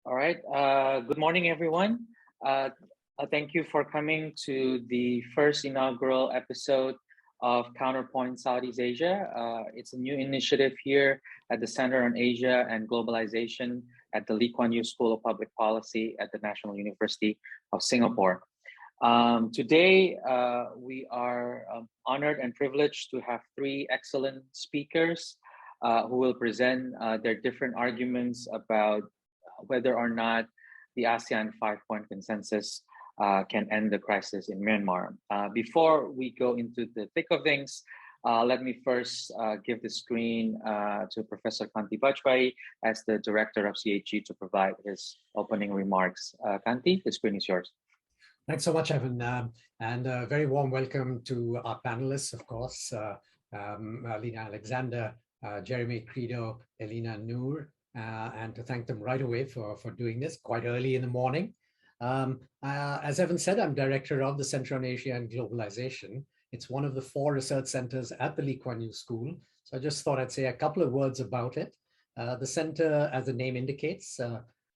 All right. Good morning, everyone. Thank you for coming to the first inaugural episode of Counterpoint Southeast Asia. It's a new initiative here at the Center on Asia and Globalisation at the Lee Kuan Yew School of Public Policy at the National University of Singapore. Today, we are honored and privileged to have three excellent speakers who will present their different arguments about whether or not the ASEAN Five Point Consensus can end the crisis in Myanmar. Before we go into the thick of things, let me first give the screen to Professor Kanti Bajpai as the Director of CHG to provide his opening remarks. Kanti, the screen is yours. Thanks so much, Evan, and a very warm welcome to our panelists, of course, Lina Alexander, Jeremy Credo, Elena Noor, and to thank them right away for doing this quite early in the morning. As Evan said, I'm director of the Center on Asia and Globalisation. It's one of the 4 research centers at the Lee Kuan Yew School. So I just thought I'd say a couple of words about it. The center, as the name indicates,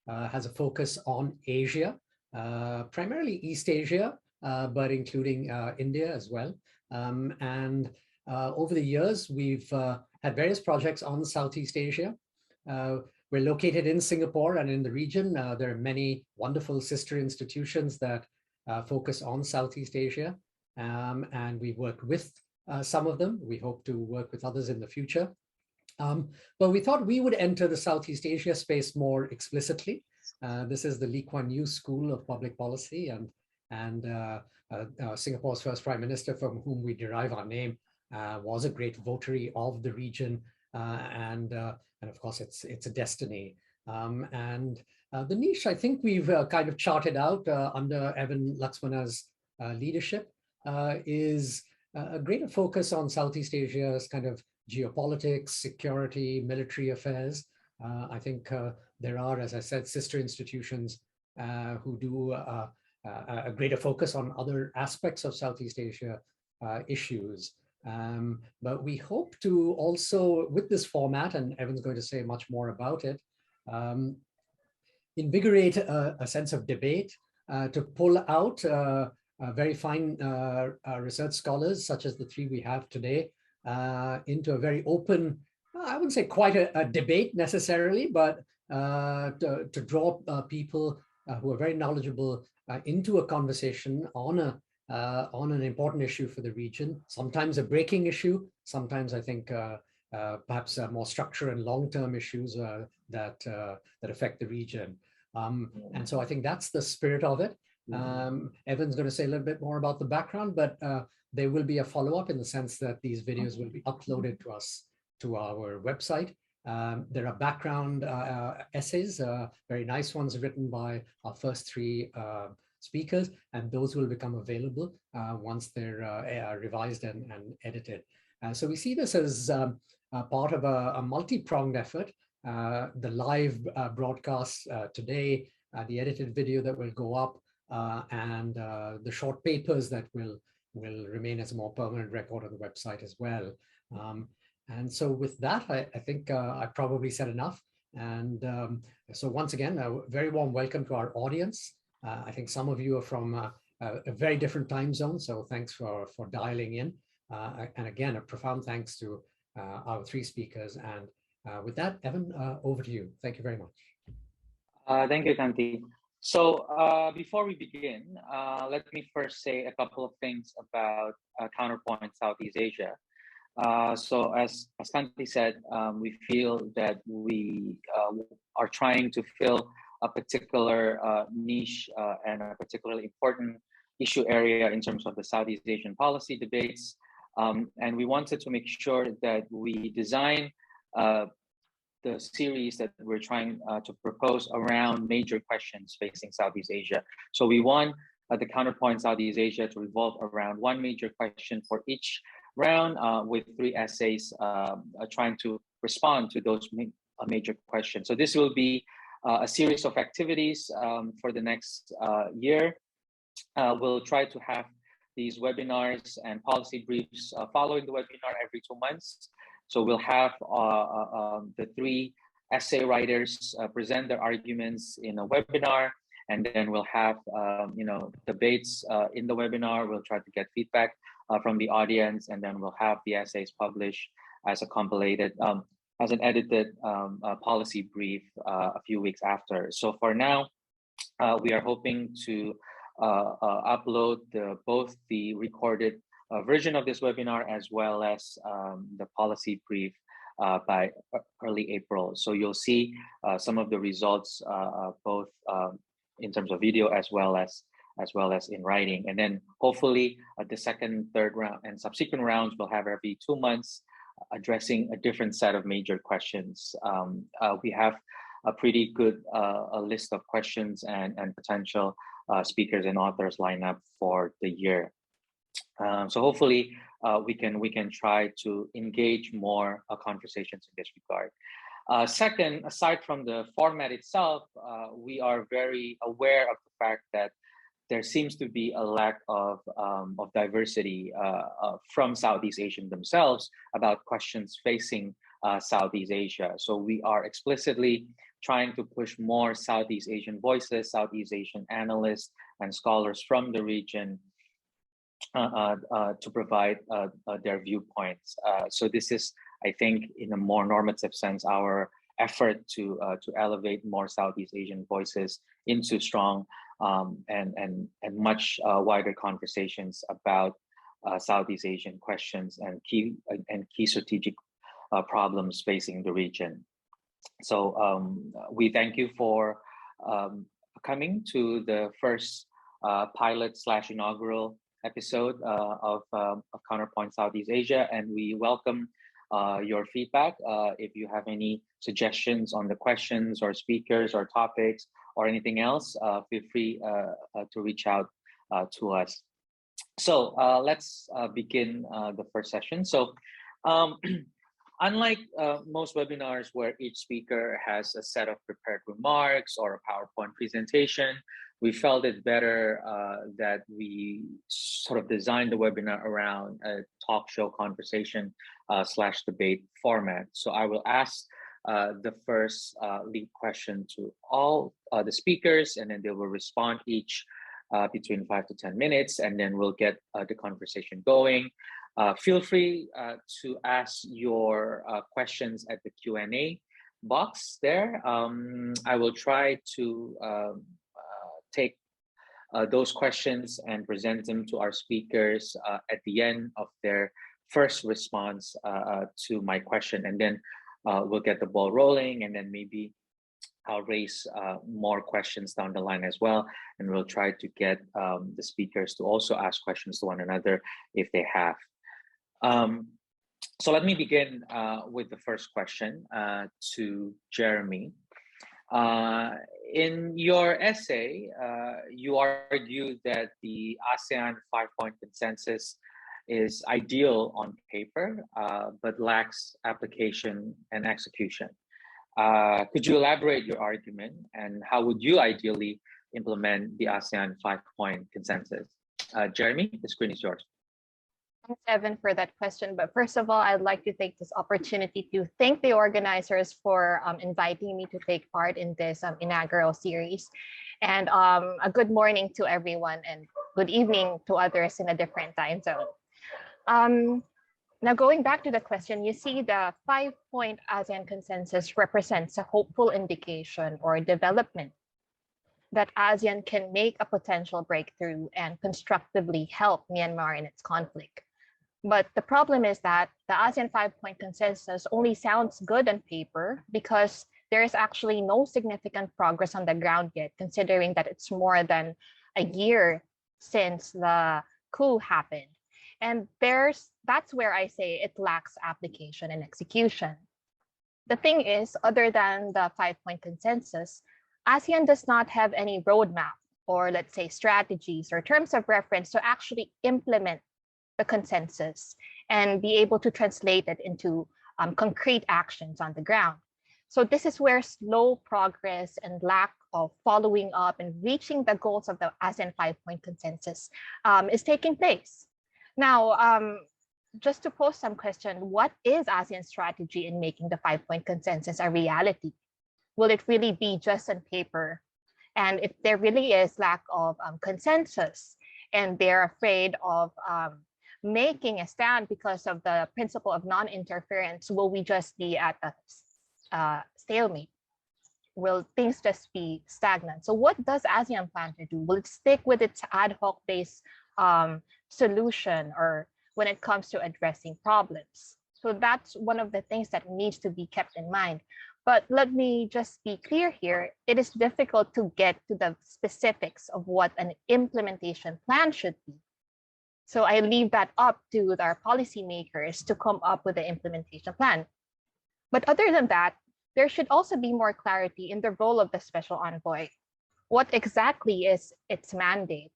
has a focus on Asia, primarily East Asia, but including India as well. Over the years, we've had various projects on Southeast Asia. We're located in Singapore and in the region. There are many wonderful sister institutions that focus on Southeast Asia, and we work with some of them. We hope to work with others in the future. But we thought we would enter the Southeast Asia space more explicitly. This is the Lee Kuan Yew School of Public Policy, and Singapore's first Prime Minister, from whom we derive our name, was a great votary of the region, and of course it's a destiny. The niche, I think we've kind of charted out under Evan Laxmana's leadership, is a greater focus on Southeast Asia's kind of geopolitics, security, military affairs. I think there are, as I said, sister institutions who do a greater focus on other aspects of Southeast Asia issues. But we hope to also, with this format, and Evan's going to say much more about it, invigorate a sense of debate, to pull out very fine research scholars, such as the 3 we have today, into a very open, I wouldn't say quite a debate necessarily, but to draw people who are very knowledgeable into a conversation on an important issue for the region, sometimes a breaking issue, sometimes I think perhaps more structure and long-term issues that affect the region. And so I think that's the spirit of it. Evan's going to say a little bit more about the background, but there will be a follow-up in the sense that these videos will be uploaded to us to our website. There are background essays, very nice ones written by our first 3 speakers, and those will become available once they're revised and edited. So we see this as part of a multi-pronged effort. The live broadcast today, the edited video that will go up, and the short papers that will remain as a more permanent record on the website as well. And so with that, I think I probably said enough. And so once again, a very warm welcome to our audience. I think some of you are from a very different time zone, so thanks for dialing in. And again, a profound thanks to our 3 speakers. And with that, Evan, over to you. Thank you very much. Thank you, Kanti. So before we begin, let me first say a couple of things about Counterpoint Southeast Asia. So as Kanti said, we feel that we are trying to fill a particular niche and a particularly important issue area in terms of the Southeast Asian policy debates. And we wanted to make sure that we design the series that we're trying to propose around major questions facing Southeast Asia. So we want the Counterpoint Southeast Asia to revolve around one major question for each round, with 3 essays trying to respond to those major questions. So this will be a series of activities for the next year. We'll try to have these webinars and policy briefs following the webinar every 2 months. So we'll have the 3 essay writers present their arguments in a webinar, and then we'll have debates in the webinar. We'll try to get feedback from the audience, and then we'll have the essays published as a compiled, as an edited policy brief a few weeks after. So for now, we are hoping to upload both the recorded version of this webinar as well as the policy brief by early April. So you'll see some of the results both in terms of video as well as in writing. And then hopefully the second, third round and subsequent rounds will have every 2 months addressing a different set of major questions. We have a pretty good list of questions and potential speakers and authors lined up for the year. So hopefully we can try to engage more conversations in this regard. Second, aside from the format itself, we are very aware of the fact that there seems to be a lack of diversity from Southeast Asian themselves about questions facing Southeast Asia. So we are explicitly trying to push more Southeast Asian voices, Southeast Asian analysts and scholars from the region to provide their viewpoints. So this is, I think, in a more normative sense, our effort to elevate more Southeast Asian voices into strong and much wider conversations about Southeast Asian questions and key strategic problems facing the region. So we thank you for coming to the first pilot/inaugural episode of Counterpoint Southeast Asia, and we welcome your feedback. If you have any suggestions on the questions or speakers or topics or anything else, feel free to reach out to us. So let's begin the first session. So unlike most webinars where each speaker has a set of prepared remarks or a PowerPoint presentation, we felt it better that we sort of designed the webinar around a talk show conversation / debate format. So I will ask the first lead question to all the speakers, and then they will respond each between 5 to 10 minutes, and then we'll get the conversation going. Feel free to ask your questions at the Q&A box there. I will try to take those questions and present them to our speakers at the end of their first response to my question, and then we'll get the ball rolling, and then maybe I'll raise more questions down the line as well, and we'll try to get the speakers to also ask questions to one another if they have. So let me begin with the first question to Jeremy. In your essay, you argued that the ASEAN 5-point consensus is ideal on paper, but lacks application and execution. Could you elaborate your argument, and how would you ideally implement the ASEAN 5-point consensus? Jeremy, the screen is yours. Thanks, Evan, for that question. But first of all, I'd like to take this opportunity to thank the organizers for inviting me to take part in this inaugural series. And a good morning to everyone, and good evening to others in a different time zone. Now, going back to the question, you see the 5-point ASEAN consensus represents a hopeful indication or development that ASEAN can make a potential breakthrough and constructively help Myanmar in its conflict. But the problem is that the ASEAN 5-point consensus only sounds good on paper because there is actually no significant progress on the ground yet, considering that it's more than a year since the coup happened. And that's where I say it lacks application and execution. The thing is, other than the 5-point consensus, ASEAN does not have any roadmap or, let's say, strategies or terms of reference to actually implement the consensus and be able to translate it into concrete actions on the ground. So this is where slow progress and lack of following up and reaching the goals of the ASEAN 5-point consensus is taking place. Now, just to pose some question, what is ASEAN's strategy in making the 5-point consensus a reality? Will it really be just on paper? And if there really is lack of consensus and they're afraid of making a stand because of the principle of non-interference, will we just be at a stalemate? Will things just be stagnant? So what does ASEAN plan to do? Will it stick with its ad hoc based solution, or when it comes to addressing problems? So that's one of the things that needs to be kept in mind. But let me just be clear here. It is difficult to get to the specifics of what an implementation plan should be. So I leave that up to our policymakers to come up with the implementation plan. But other than that, there should also be more clarity in the role of the special envoy. What exactly is its mandate?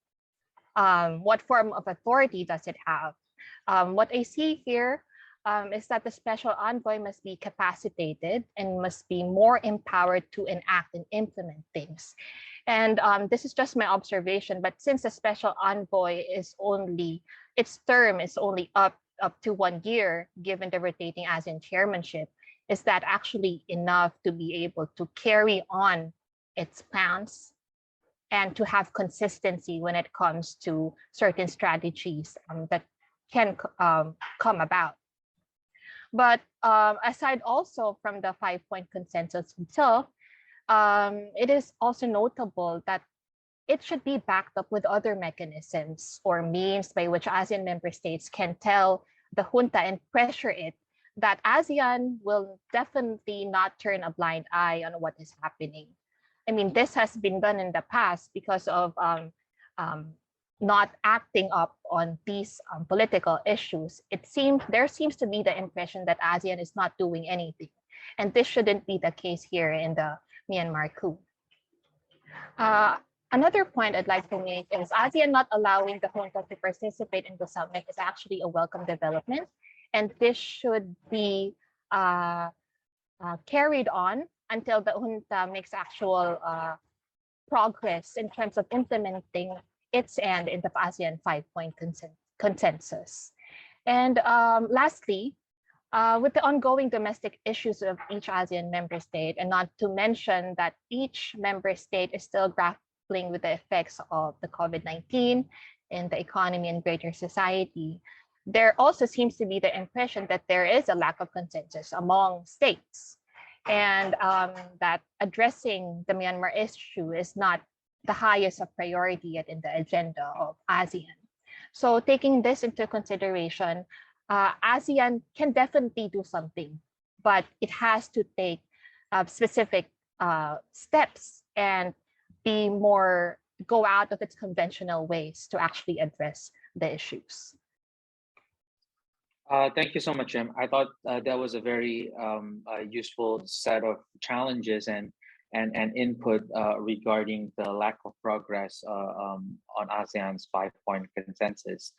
What form of authority does it have? What I see here is that the special envoy must be capacitated and must be more empowered to enact and implement things. And this is just my observation, but since the special envoy is only, its term is only up to 1 year, given the rotating ASEAN chairmanship, is that actually enough to be able to carry on its plans and to have consistency when it comes to certain strategies that can come about? But aside also from the 5-point consensus itself, it is also notable that it should be backed up with other mechanisms or means by which ASEAN member states can tell the junta and pressure it that ASEAN will definitely not turn a blind eye on what is happening. I mean, this has been done in the past because of not acting up on these political issues. There seems to be the impression that ASEAN is not doing anything, and this shouldn't be the case here in the Myanmar coup. Another point I'd like to make is ASEAN not allowing the junta to participate in the summit is actually a welcome development, and this should be carried on until the junta makes actual progress in terms of implementing its end in the ASEAN 5-point consensus. And lastly, with the ongoing domestic issues of each ASEAN member state, and not to mention that each member state is still grappling with the effects of the COVID-19 in the economy and greater society, there also seems to be the impression that there is a lack of consensus among states, and that addressing the Myanmar issue is not the highest of priority yet in the agenda of ASEAN. So taking this into consideration, ASEAN can definitely do something, but it has to take specific steps and go out of its conventional ways to actually address the issues. Thank you so much, Jim. I thought that was a very useful set of challenges and input regarding the lack of progress on ASEAN's 5-point consensus.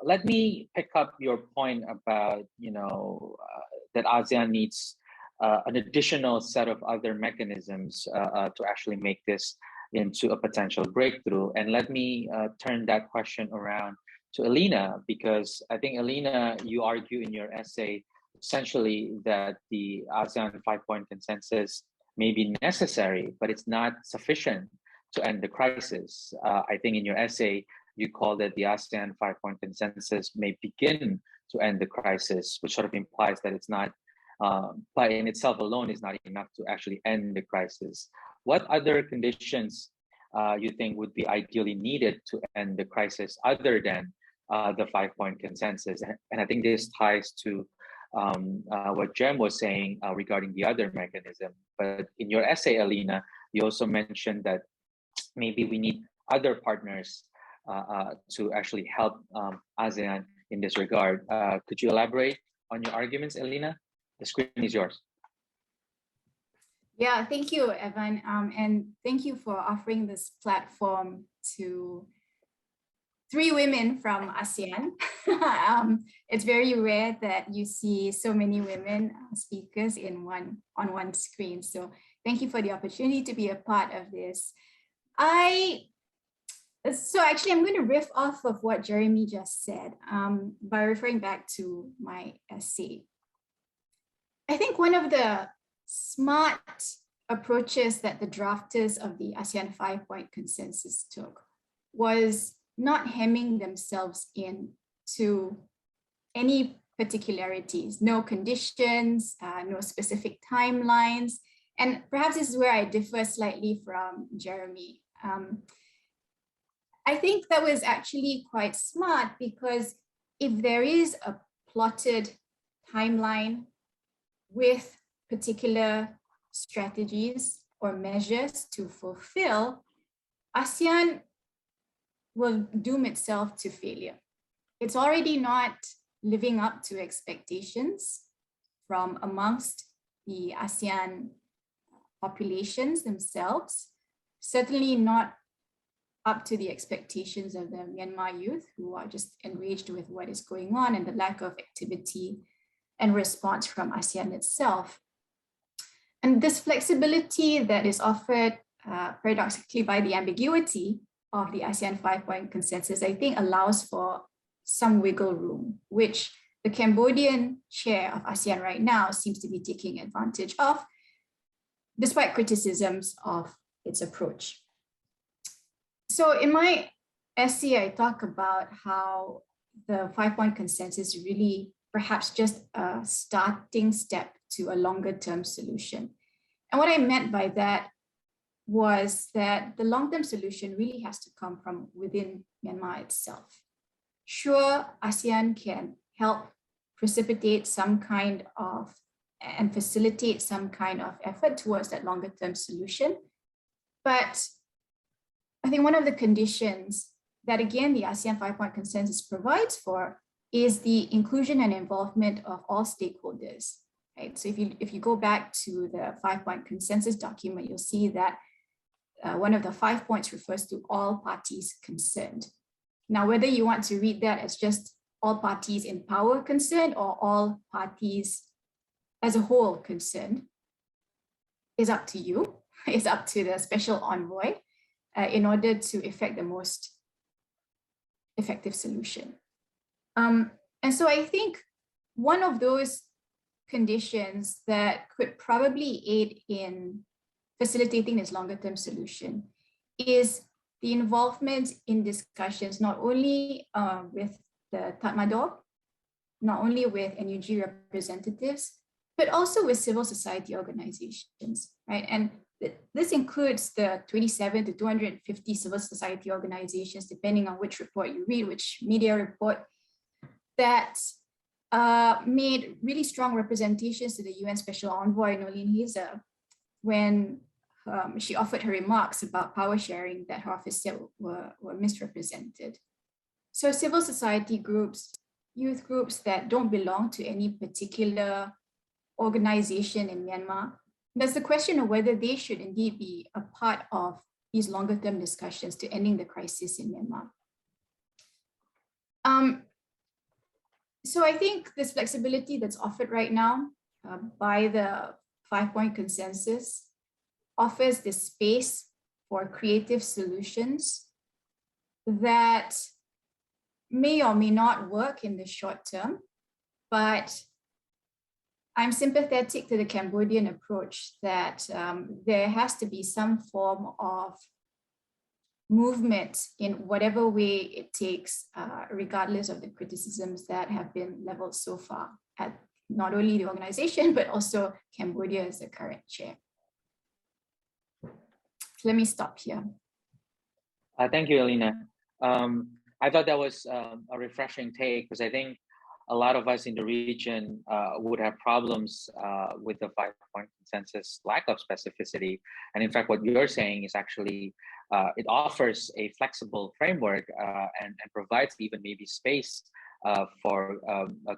Let me pick up your point about that ASEAN needs an additional set of other mechanisms to actually make this into a potential breakthrough. And let me turn that question around to Alina, because I think, Alina, you argue in your essay essentially that the ASEAN 5-point consensus may be necessary, but it's not sufficient to end the crisis. I think in your essay, you called it the ASEAN 5-point consensus may begin to end the crisis, which sort of implies that it's not, by in itself alone is not enough to actually end the crisis. What other conditions you think would be ideally needed to end the crisis other than the 5-point consensus? And I think this ties to what Jem was saying regarding the other mechanism. But in your essay, Alina, you also mentioned that maybe we need other partners to actually help ASEAN in this regard. Could you elaborate on your arguments, Alina? The screen is yours. Yeah, thank you, Evan. And thank you for offering this platform to 3 women from ASEAN. It's very rare that you see so many women speakers on one screen. So thank you for the opportunity to be a part of this. I So actually, I'm going to riff off of what Jeremy just said by referring back to my essay. I think one of the smart approaches that the drafters of the ASEAN 5-point consensus took was not hemming themselves in to any particularities, no conditions, no specific timelines. And perhaps this is where I differ slightly from Jeremy. I think that was actually quite smart, because if there is a plotted timeline with particular strategies or measures to fulfill, ASEAN will doom itself to failure. It's already not living up to expectations from amongst the ASEAN populations themselves, certainly not up to the expectations of the Myanmar youth, who are just enraged with what is going on and the lack of activity and response from ASEAN itself. And this flexibility that is offered paradoxically by the ambiguity of the ASEAN 5-point consensus, I think allows for some wiggle room, which the Cambodian chair of ASEAN right now seems to be taking advantage of, despite criticisms of its approach. So in my essay, I talk about how the 5-point consensus is really perhaps just a starting step to a longer term solution. And what I meant by that was that the long-term solution really has to come from within Myanmar itself. Sure, ASEAN can help precipitate some kind of and facilitate some kind of effort towards that longer term solution. But I think one of the conditions that, again, the ASEAN 5-point consensus provides for is the inclusion and involvement of all stakeholders, right? So if you go back to the 5-point consensus document, you'll see that one of the 5 points refers to all parties concerned. Now, whether you want to read that as just all parties in power concerned or all parties as a whole concerned is up to you. It's up to the special envoy in order to effect the most effective solution. And so I think one of those conditions that could probably aid in facilitating this longer term solution is the involvement in discussions, not only with the Tatmadaw, not only with NUG representatives, but also with civil society organizations, right? And this includes the 27 to 250 civil society organizations, depending on which report you read, which media report, that made really strong representations to the UN Special Envoy, Noeleen Heyzer, when she offered her remarks about power sharing that her office said were misrepresented. So civil society groups, youth groups that don't belong to any particular organization in Myanmar, there's the question of whether they should indeed be a part of these longer term discussions to ending the crisis in Myanmar. So I think this flexibility that's offered right now by the 5-point consensus offers this space for creative solutions that may or may not work in the short term, but I'm sympathetic to the Cambodian approach that there has to be some form of movement in whatever way it takes, regardless of the criticisms that have been leveled so far at not only the organization, but also Cambodia as the current chair. Let me stop here. Thank you, Alina. I thought that was a refreshing take, because I think a lot of us in the region would have problems with the 5-point consensus lack of specificity. And in fact, what you're saying is actually, it offers a flexible framework and provides even maybe space for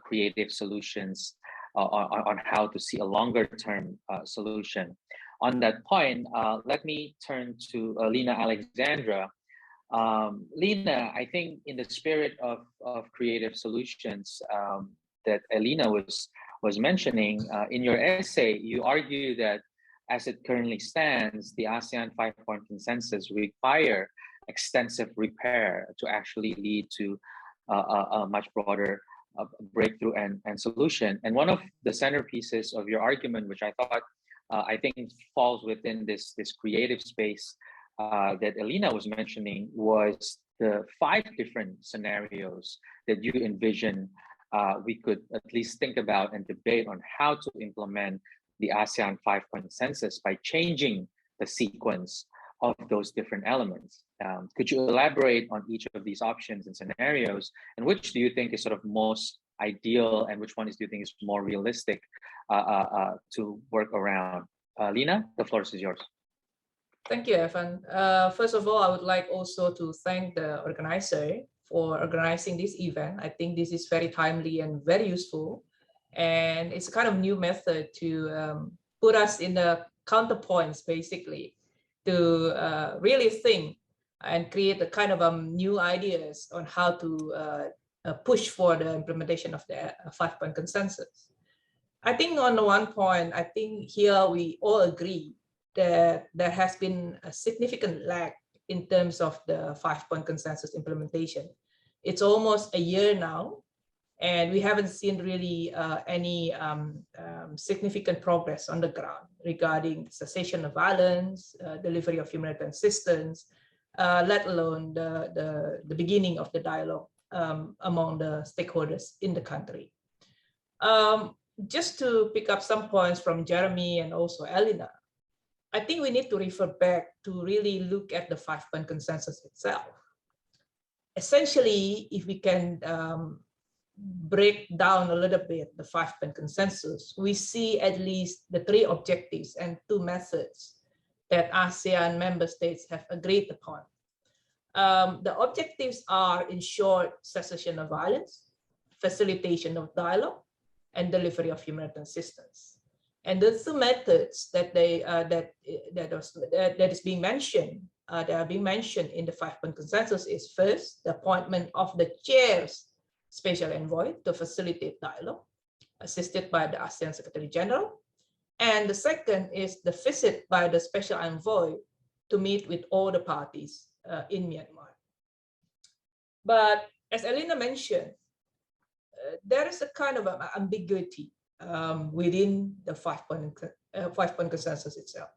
creative solutions on how to see a longer term solution. On that point, let me turn to Lena Alexandra. Lena, I think in the spirit of creative solutions that Alina was mentioning, in your essay, you argue that as it currently stands, the ASEAN 5-point consensus require extensive repair to actually lead to a much broader breakthrough and solution. And one of the centerpieces of your argument, which I thought I think falls within this creative space that Elina was mentioning, was the 5 different scenarios that you envision we could at least think about and debate on how to implement the ASEAN 5-point consensus by changing the sequence of those different elements. Could you elaborate on each of these options and scenarios, and which do you think is sort of most ideal, and which one do you think is more realistic to work around? Lina, the floor is yours. Thank you, Evan. First of all, I would like also to thank the organizer for organizing this event. I think this is very timely and very useful. And it's a kind of new method to put us in the counterpoints, basically, to really think and create a kind of new ideas on how to push for the implementation of the 5-point consensus. I think on the one point, I think here we all agree that there has been a significant lag in terms of the 5-point consensus implementation. It's almost a year now, and we haven't seen really any significant progress on the ground regarding cessation of violence, delivery of humanitarian assistance, let alone the beginning of the dialogue among the stakeholders in the country. Just to pick up some points from Jeremy and also Elina, I think we need to refer back to really look at the 5-point consensus itself. Essentially, if we can break down a little bit the 5-point consensus, we see at least the 3 objectives and 2 methods that ASEAN member states have agreed upon. The objectives are, in short, cessation of violence, facilitation of dialogue, and delivery of humanitarian assistance. And the 2 methods that is being mentioned, that are being mentioned in the 5-point consensus is, first, the appointment of the chair's special envoy to facilitate dialogue, assisted by the ASEAN Secretary General. And the second is the visit by the special envoy to meet with all the parties in Myanmar. But as Elina mentioned, there is a kind of ambiguity within the 5-point consensus itself.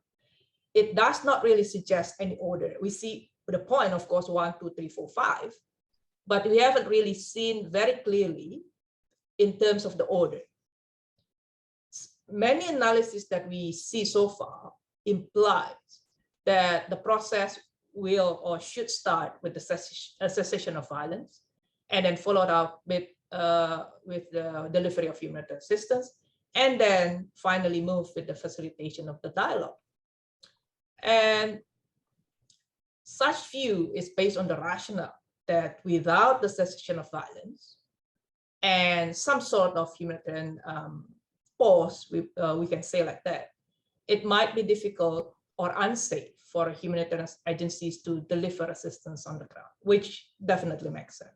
It does not really suggest any order. We see the point, of course, 1, 2, 3, 4, 5, but we haven't really seen very clearly in terms of the order. Many analyses that we see so far implies that the process will or should start with the cessation of violence, and then followed up with the delivery of humanitarian assistance, and then finally move with the facilitation of the dialogue. And such view is based on the rationale that without the cessation of violence and some sort of humanitarian pause, we can say like that, it might be difficult or unsafe for humanitarian agencies to deliver assistance on the ground, which definitely makes sense.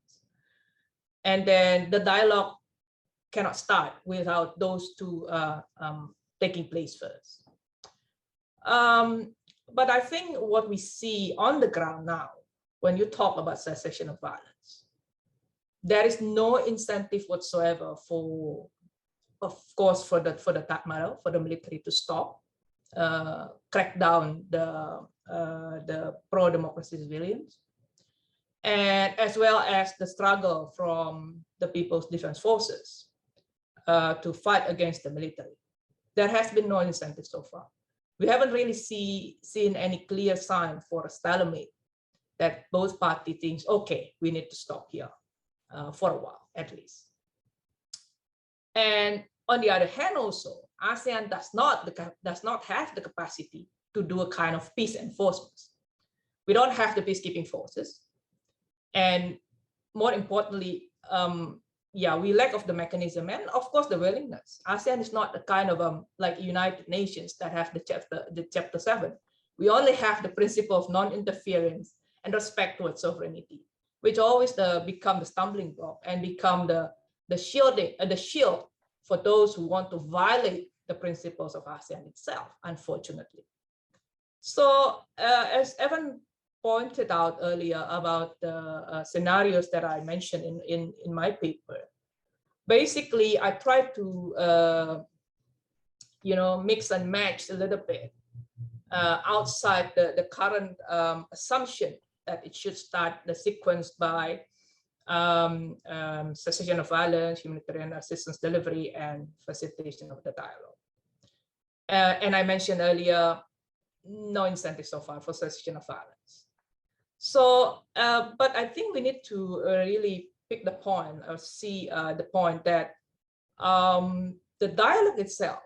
And then the dialogue cannot start without those 2 taking place first. But I think what we see on the ground now, when you talk about cessation of violence, there is no incentive whatsoever for, of course, for the military to stop, crack down the pro-democracy civilians, and as well as the struggle from the People's Defense Forces to fight against the military. There has been no incentive so far. We haven't really seen any clear sign for a stalemate that both parties think, okay, we need to stop here for a while, at least. And on the other hand, also, ASEAN does not have the capacity to do a kind of peace enforcement. We don't have the peacekeeping forces. And more importantly, we lack of the mechanism and of course the willingness. ASEAN is not the kind of like United Nations that have the chapter 7. We only have the principle of non-interference and respect towards sovereignty, which always become the stumbling block and become the shield for those who want to violate the principles of ASEAN itself, unfortunately. So as Evan pointed out earlier about the scenarios that I mentioned in my paper, basically I tried to mix and match a little bit outside the current assumption that it should start the sequence by cessation of violence, humanitarian assistance delivery, and facilitation of the dialogue. And I mentioned earlier, no incentive so far for cessation of violence. So, but I think we need to really pick the point or see the point that the dialogue itself,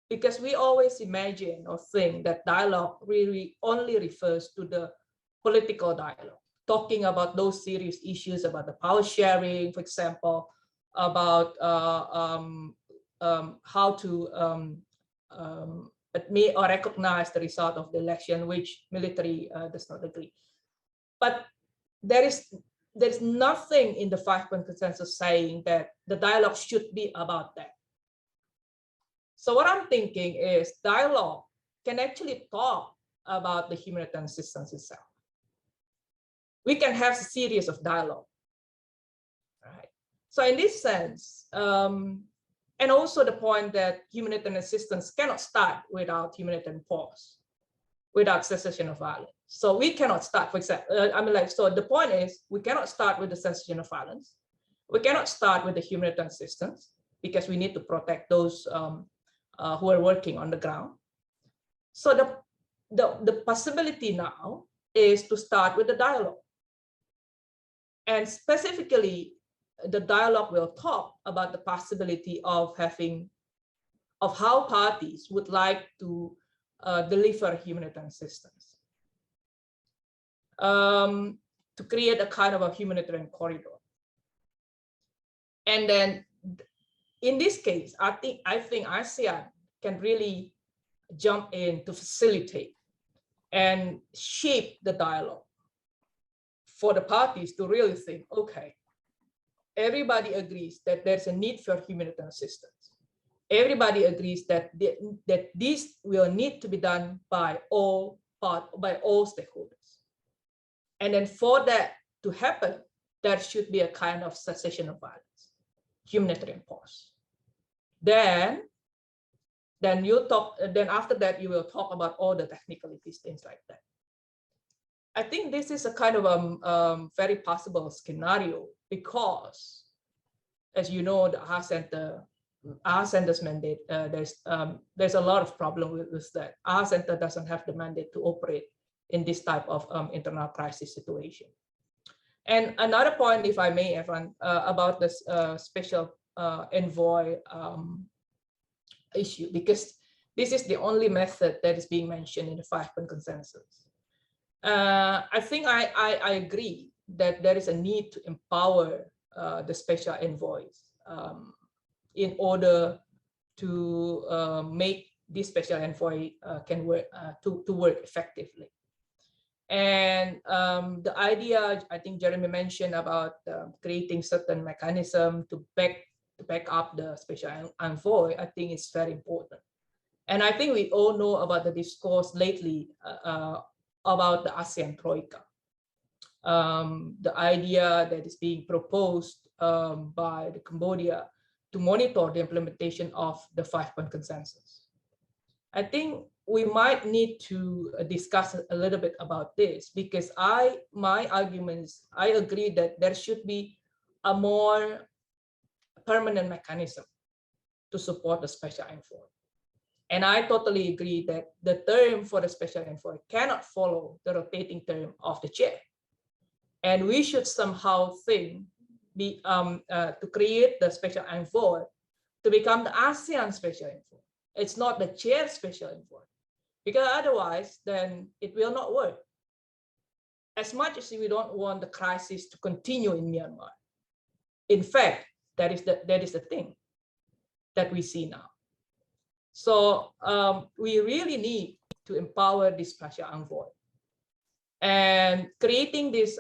because we always imagine or think that dialogue really only refers to the political dialogue, talking about those serious issues about the power sharing, for example, about how to admit or recognize the result of the election, which military does not agree. But there's nothing in the 5-point consensus saying that the dialogue should be about that. So what I'm thinking is dialogue can actually talk about the humanitarian assistance itself. We can have a series of dialogue, right? So in this sense, and also the point that humanitarian assistance cannot start without humanitarian pause, without cessation of violence. So we cannot start, for example, so the point is we cannot start with the cessation of violence. We cannot start with the humanitarian assistance because we need to protect those who are working on the ground. So the possibility now is to start with the dialogue. And specifically, the dialogue will talk about the possibility of how parties would like to deliver humanitarian assistance, to create a kind of a humanitarian corridor. And then in this case, I think ASEAN can really jump in to facilitate and shape the dialogue for the parties to really think, okay, everybody agrees that there's a need for humanitarian assistance. Everybody agrees that this will need to be done by all stakeholders. And then for that to happen, there should be a kind of cessation of violence, humanitarian pause. Then after that, you will talk about all the technicalities, things like that. I think this is a kind of very possible scenario because, as you know, the ASEAN's mandate, there's a lot of problem with that. ASEAN doesn't have the mandate to operate in this type of internal crisis situation. And another point, if I may, Evan, about this special envoy issue, because this is the only method that is being mentioned in the 5-point consensus. I think I agree that there is a need to empower the special envoys in order to make this special envoy can work to work effectively. And the idea, I think Jeremy mentioned about creating certain mechanism to back up the special envoy, I think it's very important. And I think we all know about the discourse lately about the ASEAN Troika. The idea that is being proposed by the Cambodia to monitor the implementation of the 5-point consensus. I think we might need to discuss a little bit about this because my argument is I agree that there should be a more permanent mechanism to support the special envoy. And I totally agree that the term for the special envoy cannot follow the rotating term of the chair. And we should somehow think to create the special envoy to become the ASEAN special envoy. It's not the chair special envoy, because otherwise then it will not work. As much as we don't want the crisis to continue in Myanmar. In fact, that is the thing that we see now. So we really need to empower this special envoy. And creating this,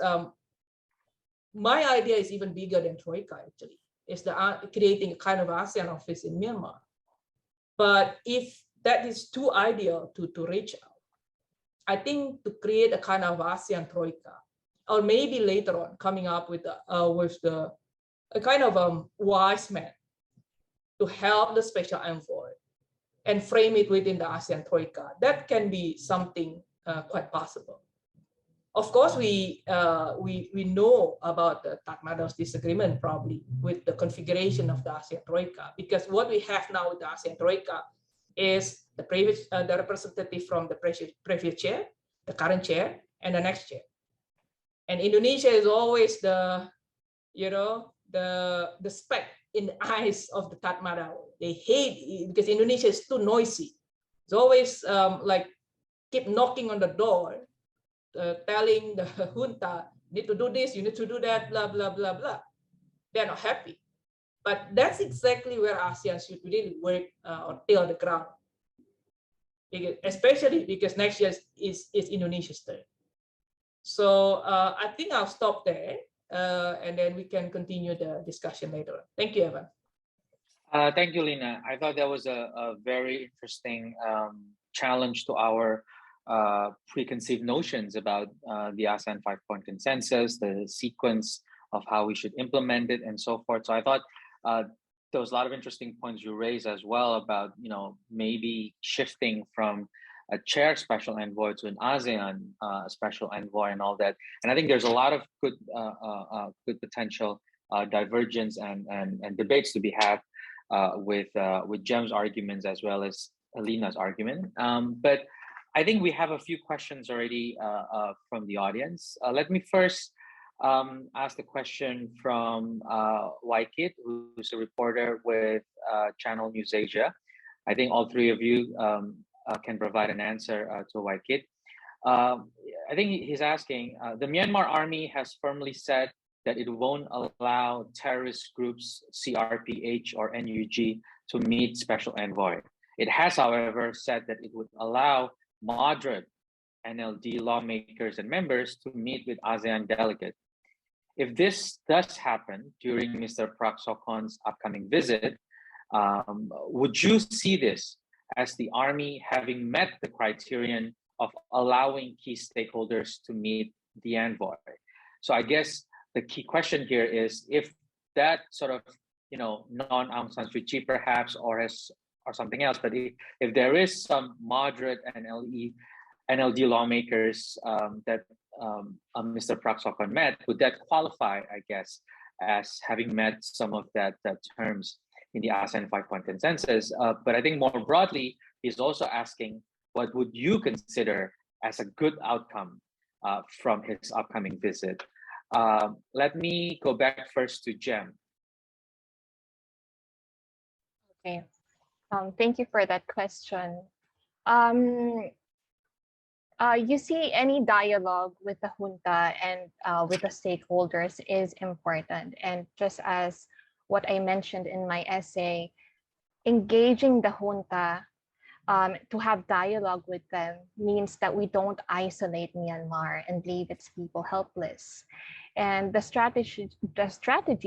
my idea is even bigger than Troika actually. It's creating a kind of ASEAN office in Myanmar. But if that is too ideal to reach out, I think to create a kind of ASEAN Troika, or maybe later on coming up with a kind of wise man to help the special envoy and frame it within the ASEAN Troika, that can be something quite possible. Of course, we know about the Tatmada's disagreement probably with the configuration of the ASEAN Troika, because what we have now with the ASEAN Troika is the previous the representative from the previous chair, the current chair, and the next chair. And Indonesia is always the speck in the eyes of the Tatmada. They hate it because Indonesia is too noisy. It's always like keep knocking on the door, telling the junta, you need to do this, you need to do that, blah, blah, blah, blah. They're not happy. But that's exactly where ASEAN should really work or till the ground. Especially because next year is Indonesia's turn. So I think I'll stop there and then we can continue the discussion later on. Thank you, Evan. Thank you, Lina. I thought that was a very interesting challenge to our preconceived notions about the ASEAN 5-point consensus, the sequence of how we should implement it, and so forth. So I thought there was a lot of interesting points you raised as well about, maybe shifting from a chair special envoy to an ASEAN special envoy and all that. And I think there's a lot of good potential divergence and debates to be had with Jem's arguments as well as Alina's argument. But I think we have a few questions already from the audience. Let me first ask the question from Waikit, who's a reporter with Channel News Asia. I think all three of you can provide an answer to Waikit. I think he's asking, the Myanmar army has firmly said that it won't allow terrorist groups, CRPH or NUG, to meet special envoy. It has, however, said that it would allow moderate NLD lawmakers and members to meet with ASEAN delegates. If this does happen during Mr. Prak Sokhon's upcoming visit, would you see this as the army having met the criterion of allowing key stakeholders to meet the envoy? So I guess the key question here is if that sort of, non-Aung San Suu Kyi perhaps, or something else, but if there is some moderate NLD lawmakers that Mr. Prak Sokhon met, would that qualify, I guess, as having met some of that terms in the ASEAN 5-point consensus? But I think more broadly, he's also asking, what would you consider as a good outcome from his upcoming visit? Let me go back first to Jem. Okay. Thank you for that question. You see, any dialogue with the junta and with the stakeholders is important. And just as what I mentioned in my essay, engaging the junta to have dialogue with them means that we don't isolate Myanmar and leave its people helpless. And the strategy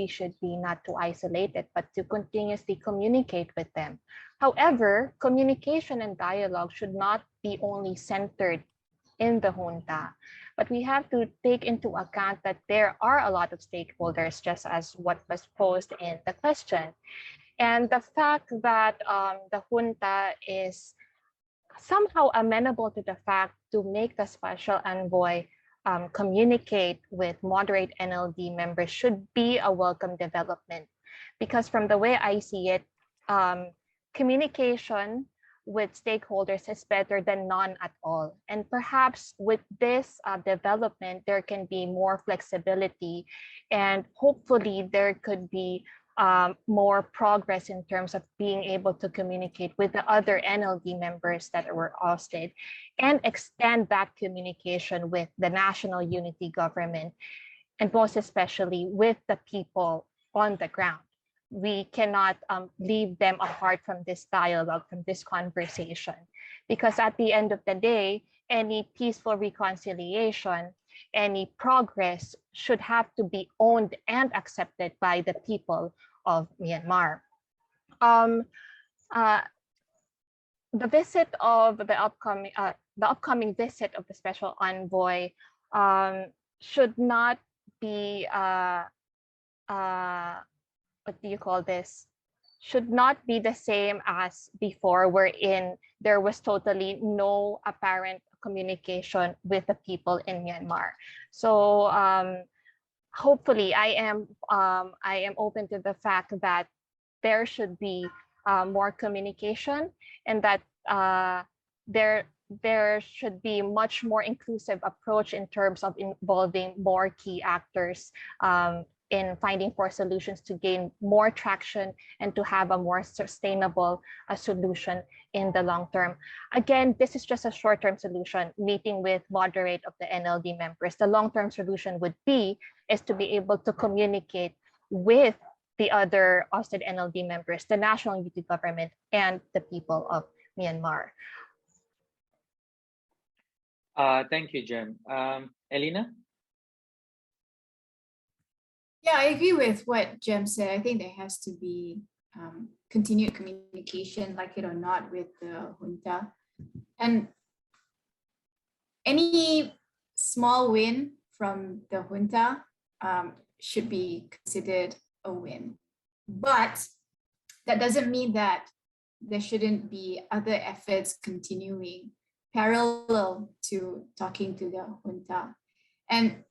should be not to isolate it, but to continuously communicate with them. However, communication and dialogue should not be only centered in the junta, but we have to take into account that there are a lot of stakeholders, just as what was posed in the question. And the fact that the junta is somehow amenable to the fact to make the special envoy communicate with moderate NLD members should be a welcome development, because from the way I see it, communication with stakeholders is better than none at all. And perhaps with this development, there can be more flexibility, and hopefully there could be more progress in terms of being able to communicate with the other NLD members that were ousted, and extend that communication with the national unity government, and most especially with the people on the ground. We cannot leave them apart from this dialogue, from this conversation, because at the end of the day, any peaceful reconciliation, any progress should have to be owned and accepted by the people of Myanmar. The visit of the upcoming, the upcoming visit of the special envoy should not be what do you call this? Should not be the same as before, wherein there was totally no apparent communication with the people in Myanmar. So hopefully, I am open to the fact that there should be more communication, and that there should be much more inclusive approach in terms of involving more key actors in finding for solutions to gain more traction and to have a more sustainable solution in the long term. Again, this is just a short-term solution, meeting with moderate of the NLD members. The long-term solution would be is to be able to communicate with the other ousted NLD members, the national unity government, and the people of Myanmar. Thank you, Jem. Elena? Yeah, I agree with what Jem said. I think there has to be continued communication, like it or not, with the junta. And any small win from the junta should be considered a win. But that doesn't mean that there shouldn't be other efforts continuing parallel to talking to the junta. And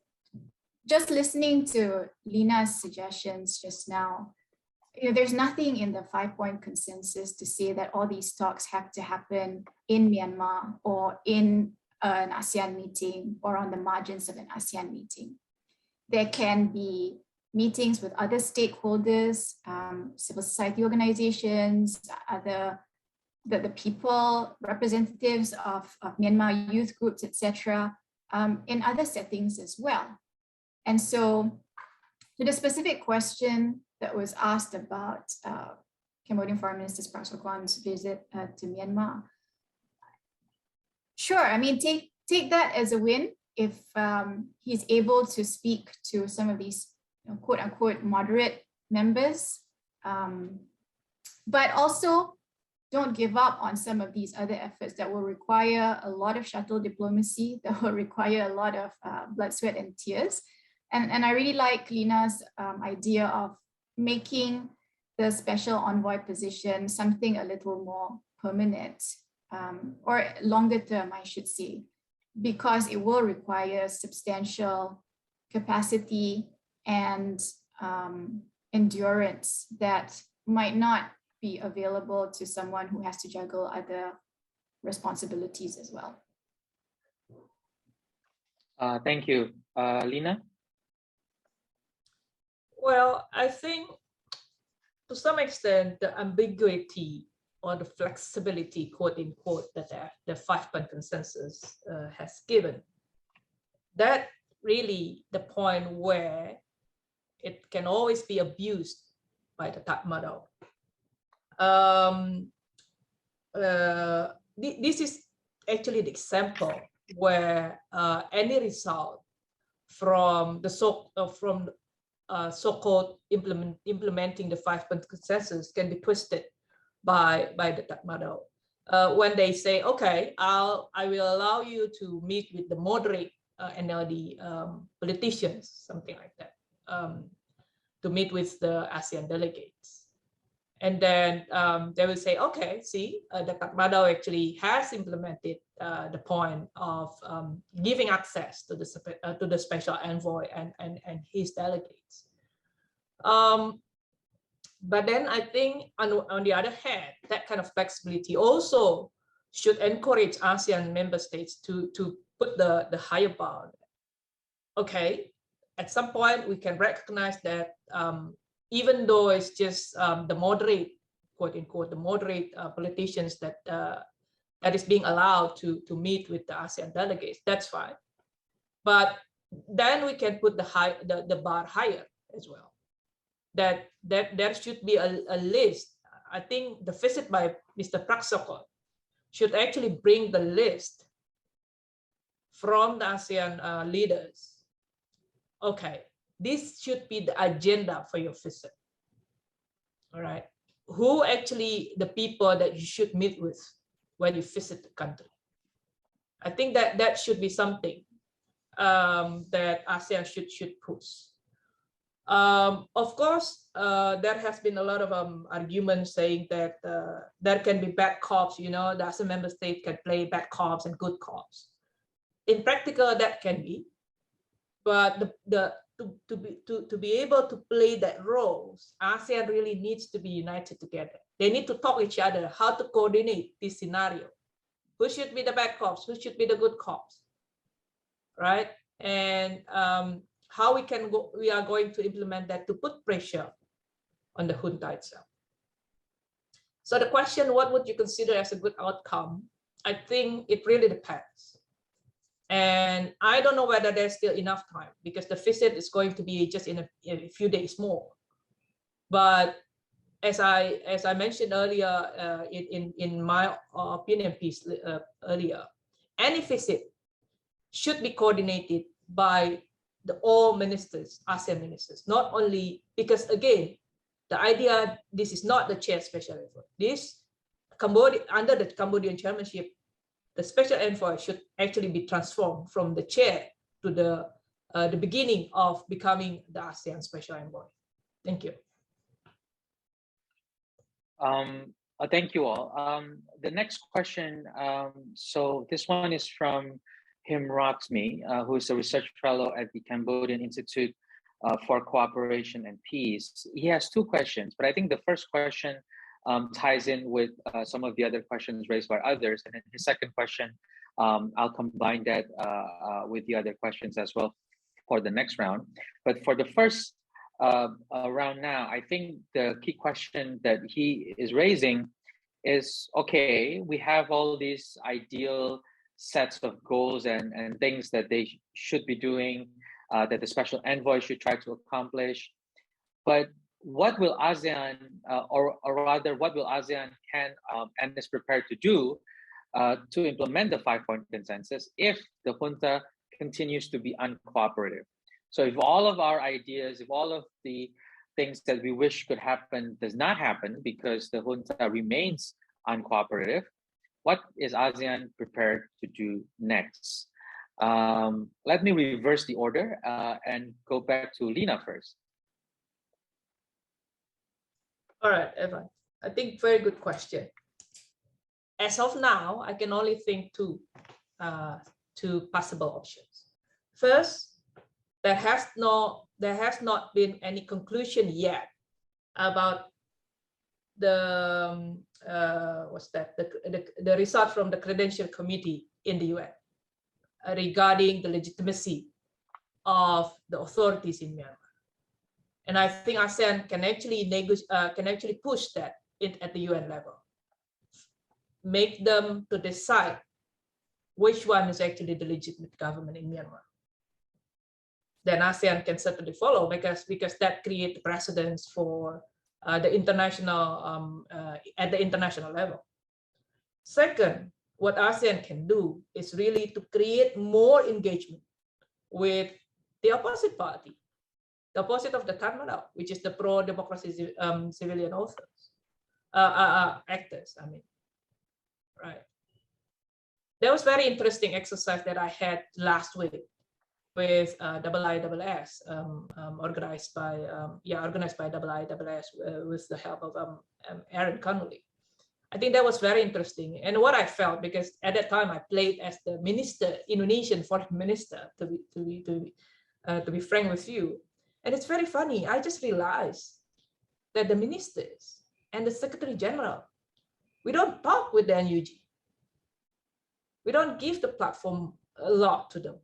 just listening to Lina's suggestions just now, there's nothing in the 5-point consensus to say that all these talks have to happen in Myanmar or in an ASEAN meeting or on the margins of an ASEAN meeting. There can be meetings with other stakeholders, civil society organizations, the people, representatives of Myanmar youth groups, etc., in other settings as well. And so, to the specific question that was asked about Cambodian Foreign Minister Prak Sokhon's visit to Myanmar, sure, I mean, take that as a win if he's able to speak to some of these quote unquote moderate members, but also don't give up on some of these other efforts that will require a lot of shuttle diplomacy, that will require a lot of blood, sweat, and tears. And I really like Lina's idea of making the special envoy position something a little more permanent, or longer term, I should say, because it will require substantial capacity and endurance that might not be available to someone who has to juggle other responsibilities as well. Thank you. Lina? Well, I think to some extent, the ambiguity or the flexibility, quote unquote, that the 5-point consensus has given, that really the point where it can always be abused by the Tatmadaw. This is actually the example where any result from the so-called implementing the 5-point consensus can be twisted by the Tatmadaw. When they say, okay, I will allow you to meet with the moderate NLD politicians, something like that, to meet with the ASEAN delegates. And then they will say, okay, see, the Tatmadaw actually has implemented the point of giving access to the special envoy and his delegates. But then I think on the other hand, that kind of flexibility also should encourage ASEAN member states to put the higher bar. Okay, at some point we can recognize that even though it's just the moderate, quote unquote, the moderate politicians that is being allowed to meet with the ASEAN delegates, that's fine. But then we can put the bar higher as well. That there should be a list. I think the visit by Mr. Prak Sokhon should actually bring the list from the ASEAN leaders. Okay, this should be the agenda for your visit. All right, who actually the people that you should meet with when you visit the country? I think that that should be something that ASEAN should push. Of course, there has been a lot of arguments saying that there can be bad cops, the ASEAN member state can play bad cops and good cops. In practical, that can be, but to be able to play that roles, ASEAN really needs to be united together. They need to talk each other how to coordinate this scenario. Who should be the bad cops? Who should be the good cops? Right? And how we are going to implement that to put pressure on the junta itself. So the question, what would you consider as a good outcome? I think it really depends. And I don't know whether there's still enough time because the visit is going to be just in a few days more. But as I mentioned earlier in my opinion piece earlier, any visit should be coordinated by all ministers, ASEAN ministers, not only because, again, the idea, this is not the chair special envoy. This under the Cambodian chairmanship, the special envoy should actually be transformed from the chair to the beginning of becoming the ASEAN special envoy. Thank you. Thank you all. The next question, so this one is from Him Roxmi, who is a research fellow at the Cambodian Institute for Cooperation and Peace. He has two questions, but I think the first question ties in with some of the other questions raised by others. And then his second question, I'll combine that with the other questions as well for the next round. But for the first round now, I think the key question that he is raising is, okay, we have all these ideal sets of goals and things that they should be doing, that the special envoy should try to accomplish. But what will ASEAN, or rather, what will ASEAN can and is prepared to do to implement the 5-point consensus if the junta continues to be uncooperative? So if all of our ideas, if all of the things that we wish could happen does not happen because the junta remains uncooperative, what is ASEAN prepared to do next? Let me reverse the order and go back to Lina first. All right, Evan. I think very good question. As of now, I can only think two possible options. First, there has not been any conclusion yet about the the result from the Credential Committee in the UN regarding the legitimacy of the authorities in Myanmar. And I think ASEAN can actually push that at the UN level, make them to decide which one is actually the legitimate government in Myanmar. Then ASEAN can certainly follow because that creates precedents for the international at the international level. Second, what ASEAN can do is really to create more engagement with the opposite party, the opposite of the Tatmadaw, which is the pro-democracy civilian actors. I mean, right. There was very interesting exercise that I had last week with IISS, organized by IISS with the help of Aaron Connolly. I think that was very interesting. And what I felt, because at that time I played as the minister, Indonesian foreign minister, to be frank with you. And it's very funny. I just realized that the ministers and the Secretary General, we don't talk with the NUG. We don't give the platform a lot to them.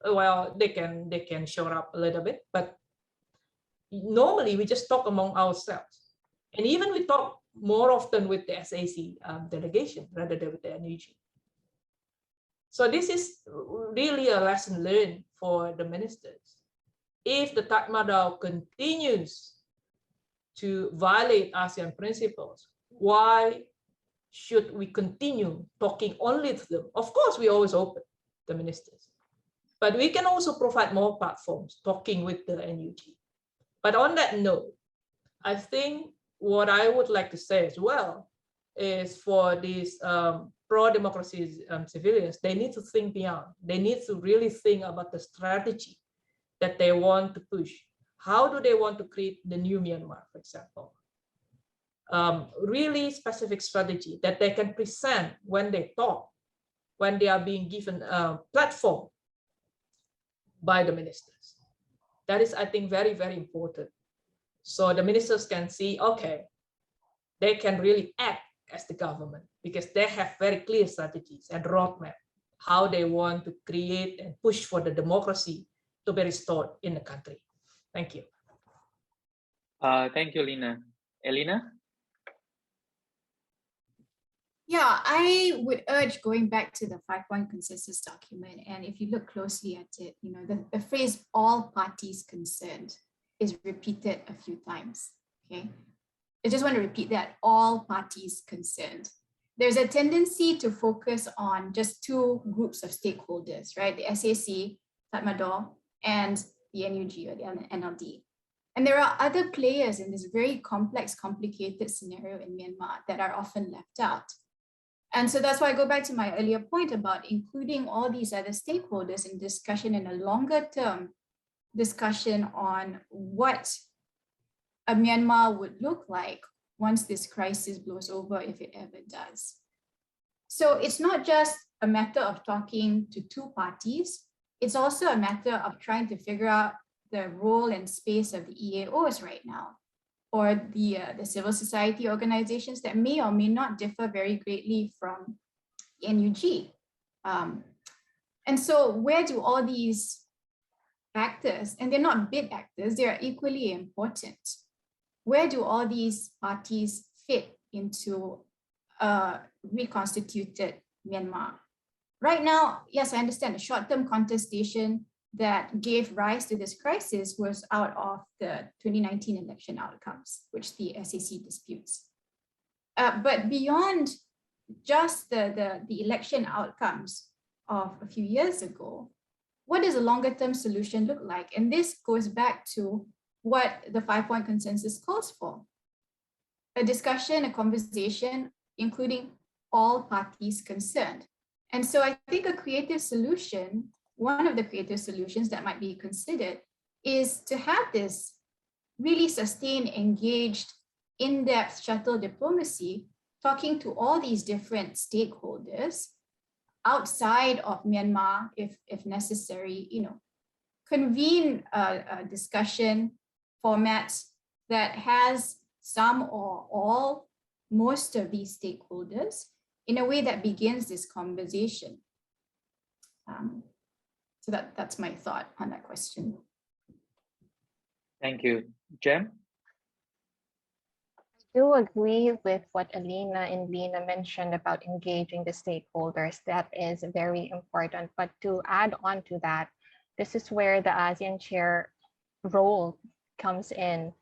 Well, they can show up a little bit, but normally we just talk among ourselves. And even we talk more often with the SAC delegation rather than with the NUG. So this is really a lesson learned for the ministers. If the Tatmadaw continues to violate ASEAN principles, why should we continue talking only to them? Of course, we always open the ministers, but we can also provide more platforms talking with the NUG. But on that note, I think what I would like to say as well is for this pro-democracy civilians, they need to think beyond. They need to really think about the strategy that they want to push. How do they want to create the new Myanmar, for example? Really specific strategy that they can present when they talk, when they are being given a platform by the ministers. That is, I think, very, very important. So the ministers can see, okay, they can really act as the government because they have very clear strategies and roadmap, how they want to create and push for the democracy to be restored in the country. Thank you. Thank you, Lina. Elina? Yeah, I would urge going back to the 5-point consensus document. And if you look closely at it, you know, the phrase all parties concerned is repeated a few times, okay? I just want to repeat that, all parties concerned. There's a tendency to focus on just two groups of stakeholders, right? The SAC, Tatmadaw, and the NUG or the NLD. And there are other players in this very complex, complicated scenario in Myanmar that are often left out. And so that's why I go back to my earlier point about including all these other stakeholders in discussion in a longer term discussion on what a Myanmar would look like once this crisis blows over, if it ever does. So it's not just a matter of talking to two parties, it's also a matter of trying to figure out the role and space of the EAOs right now, or the civil society organizations that may or may not differ very greatly from the NUG. And so where do all these actors, and they're not big actors, they are equally important, where do all these parties fit into a reconstituted Myanmar? Right now, yes, I understand the short-term contestation that gave rise to this crisis was out of the 2019 election outcomes, which the SAC disputes. But beyond just the election outcomes of a few years ago, what does a longer-term solution look like? And this goes back to what the 5-point consensus calls for. A discussion, a conversation, including all parties concerned. And so I think a creative solution, one of the creative solutions that might be considered, is to have this really sustained, engaged, in-depth shuttle diplomacy, talking to all these different stakeholders outside of Myanmar, if necessary, you know, convene a discussion format that has some or all, most of these stakeholders in a way that begins this conversation. So that's my thought on that question. Thank you. Jem? I do agree with what Alina and Lina mentioned about engaging the stakeholders. That is very important. But to add on to that, this is where the ASEAN chair role comes in.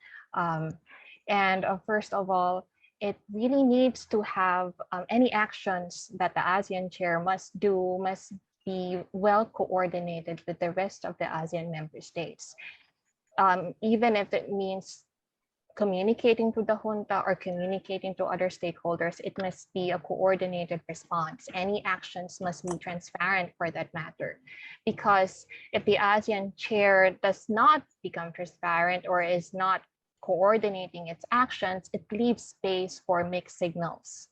First of all, it really needs to have any actions that the ASEAN chair must do, must be well coordinated with the rest of the ASEAN member states. Even if it means communicating to the junta or communicating to other stakeholders, it must be a coordinated response. Any actions must be transparent for that matter. Because if the ASEAN chair does not become transparent or is not coordinating its actions, it leaves space for mixed signals.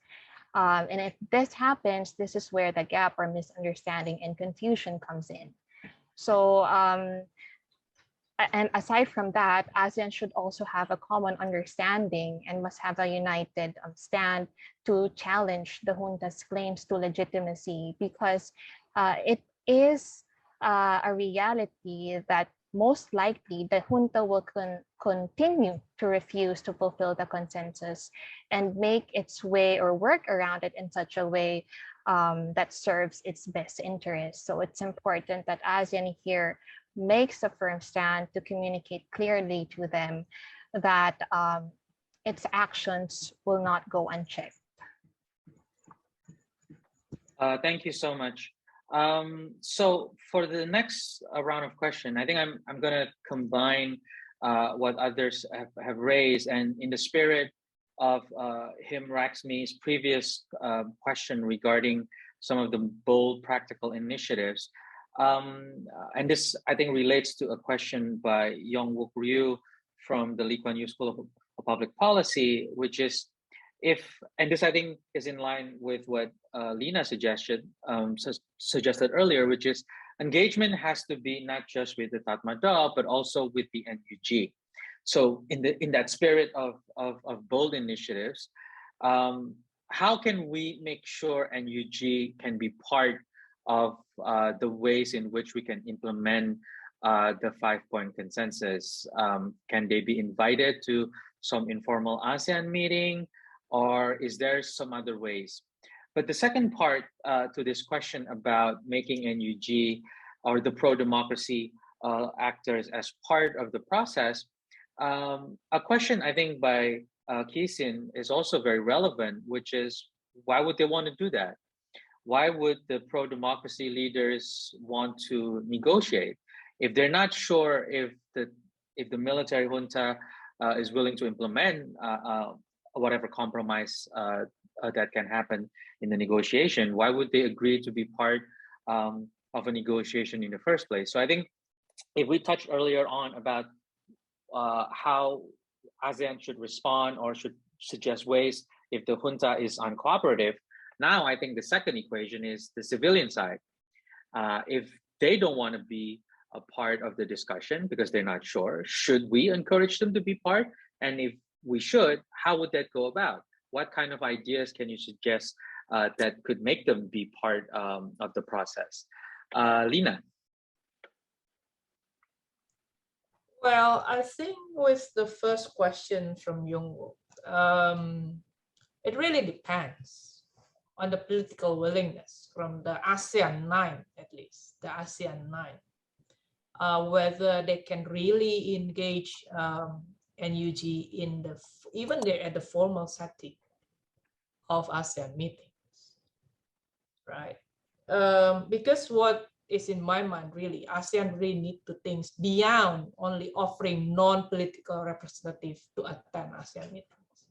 And if this happens, this is where the gap or misunderstanding and confusion comes in. So, and aside from that, ASEAN should also have a common understanding and must have a united stand to challenge the junta's claims to legitimacy, because it is a reality that most likely the junta will continue to refuse to fulfill the consensus and make its way or work around it in such a way that serves its best interests. So it's important that ASEAN here makes a firm stand to communicate clearly to them that its actions will not go unchecked. Thank you so much. So for the next round of question, I think I'm going to combine what others have raised, and in the spirit of Him Raxmi's previous question regarding some of the bold practical initiatives. And this, I think, relates to a question by Yong-Wook Ryu from the Lee Kuan Yew School of Public Policy, which is and this I think is in line with what Lena suggested earlier, which is engagement has to be not just with the Tatmadaw, but also with the NUG. So in that spirit of bold initiatives, how can we make sure NUG can be part of the ways in which we can implement the 5-point consensus? Can they be invited to some informal ASEAN meeting, or is there some other ways? But the second part to this question about making NUG or the pro-democracy actors as part of the process, a question I think by Kisin is also very relevant, which is, why would they want to do that? Why would the pro-democracy leaders want to negotiate if they're not sure if the military junta is willing to implement whatever compromise that can happen in the negotiation? Why would they agree to be part of a negotiation in the first place? So I think if we touched earlier on about how ASEAN should respond or should suggest ways if the junta is uncooperative, now I think the second equation is the civilian side. If they don't want to be a part of the discussion because they're not sure, should we encourage them to be part? And if we should, how would that go about? What kind of ideas can you suggest that could make them be part of the process? Lena. Well, I think with the first question from Yong-Wook, it really depends on the political willingness from the ASEAN 9, at least, the ASEAN 9, whether they can really engage NUG in even at the formal setting of ASEAN meetings, right? Because what is in my mind, really, ASEAN really need to think beyond only offering non-political representative to attend ASEAN meetings.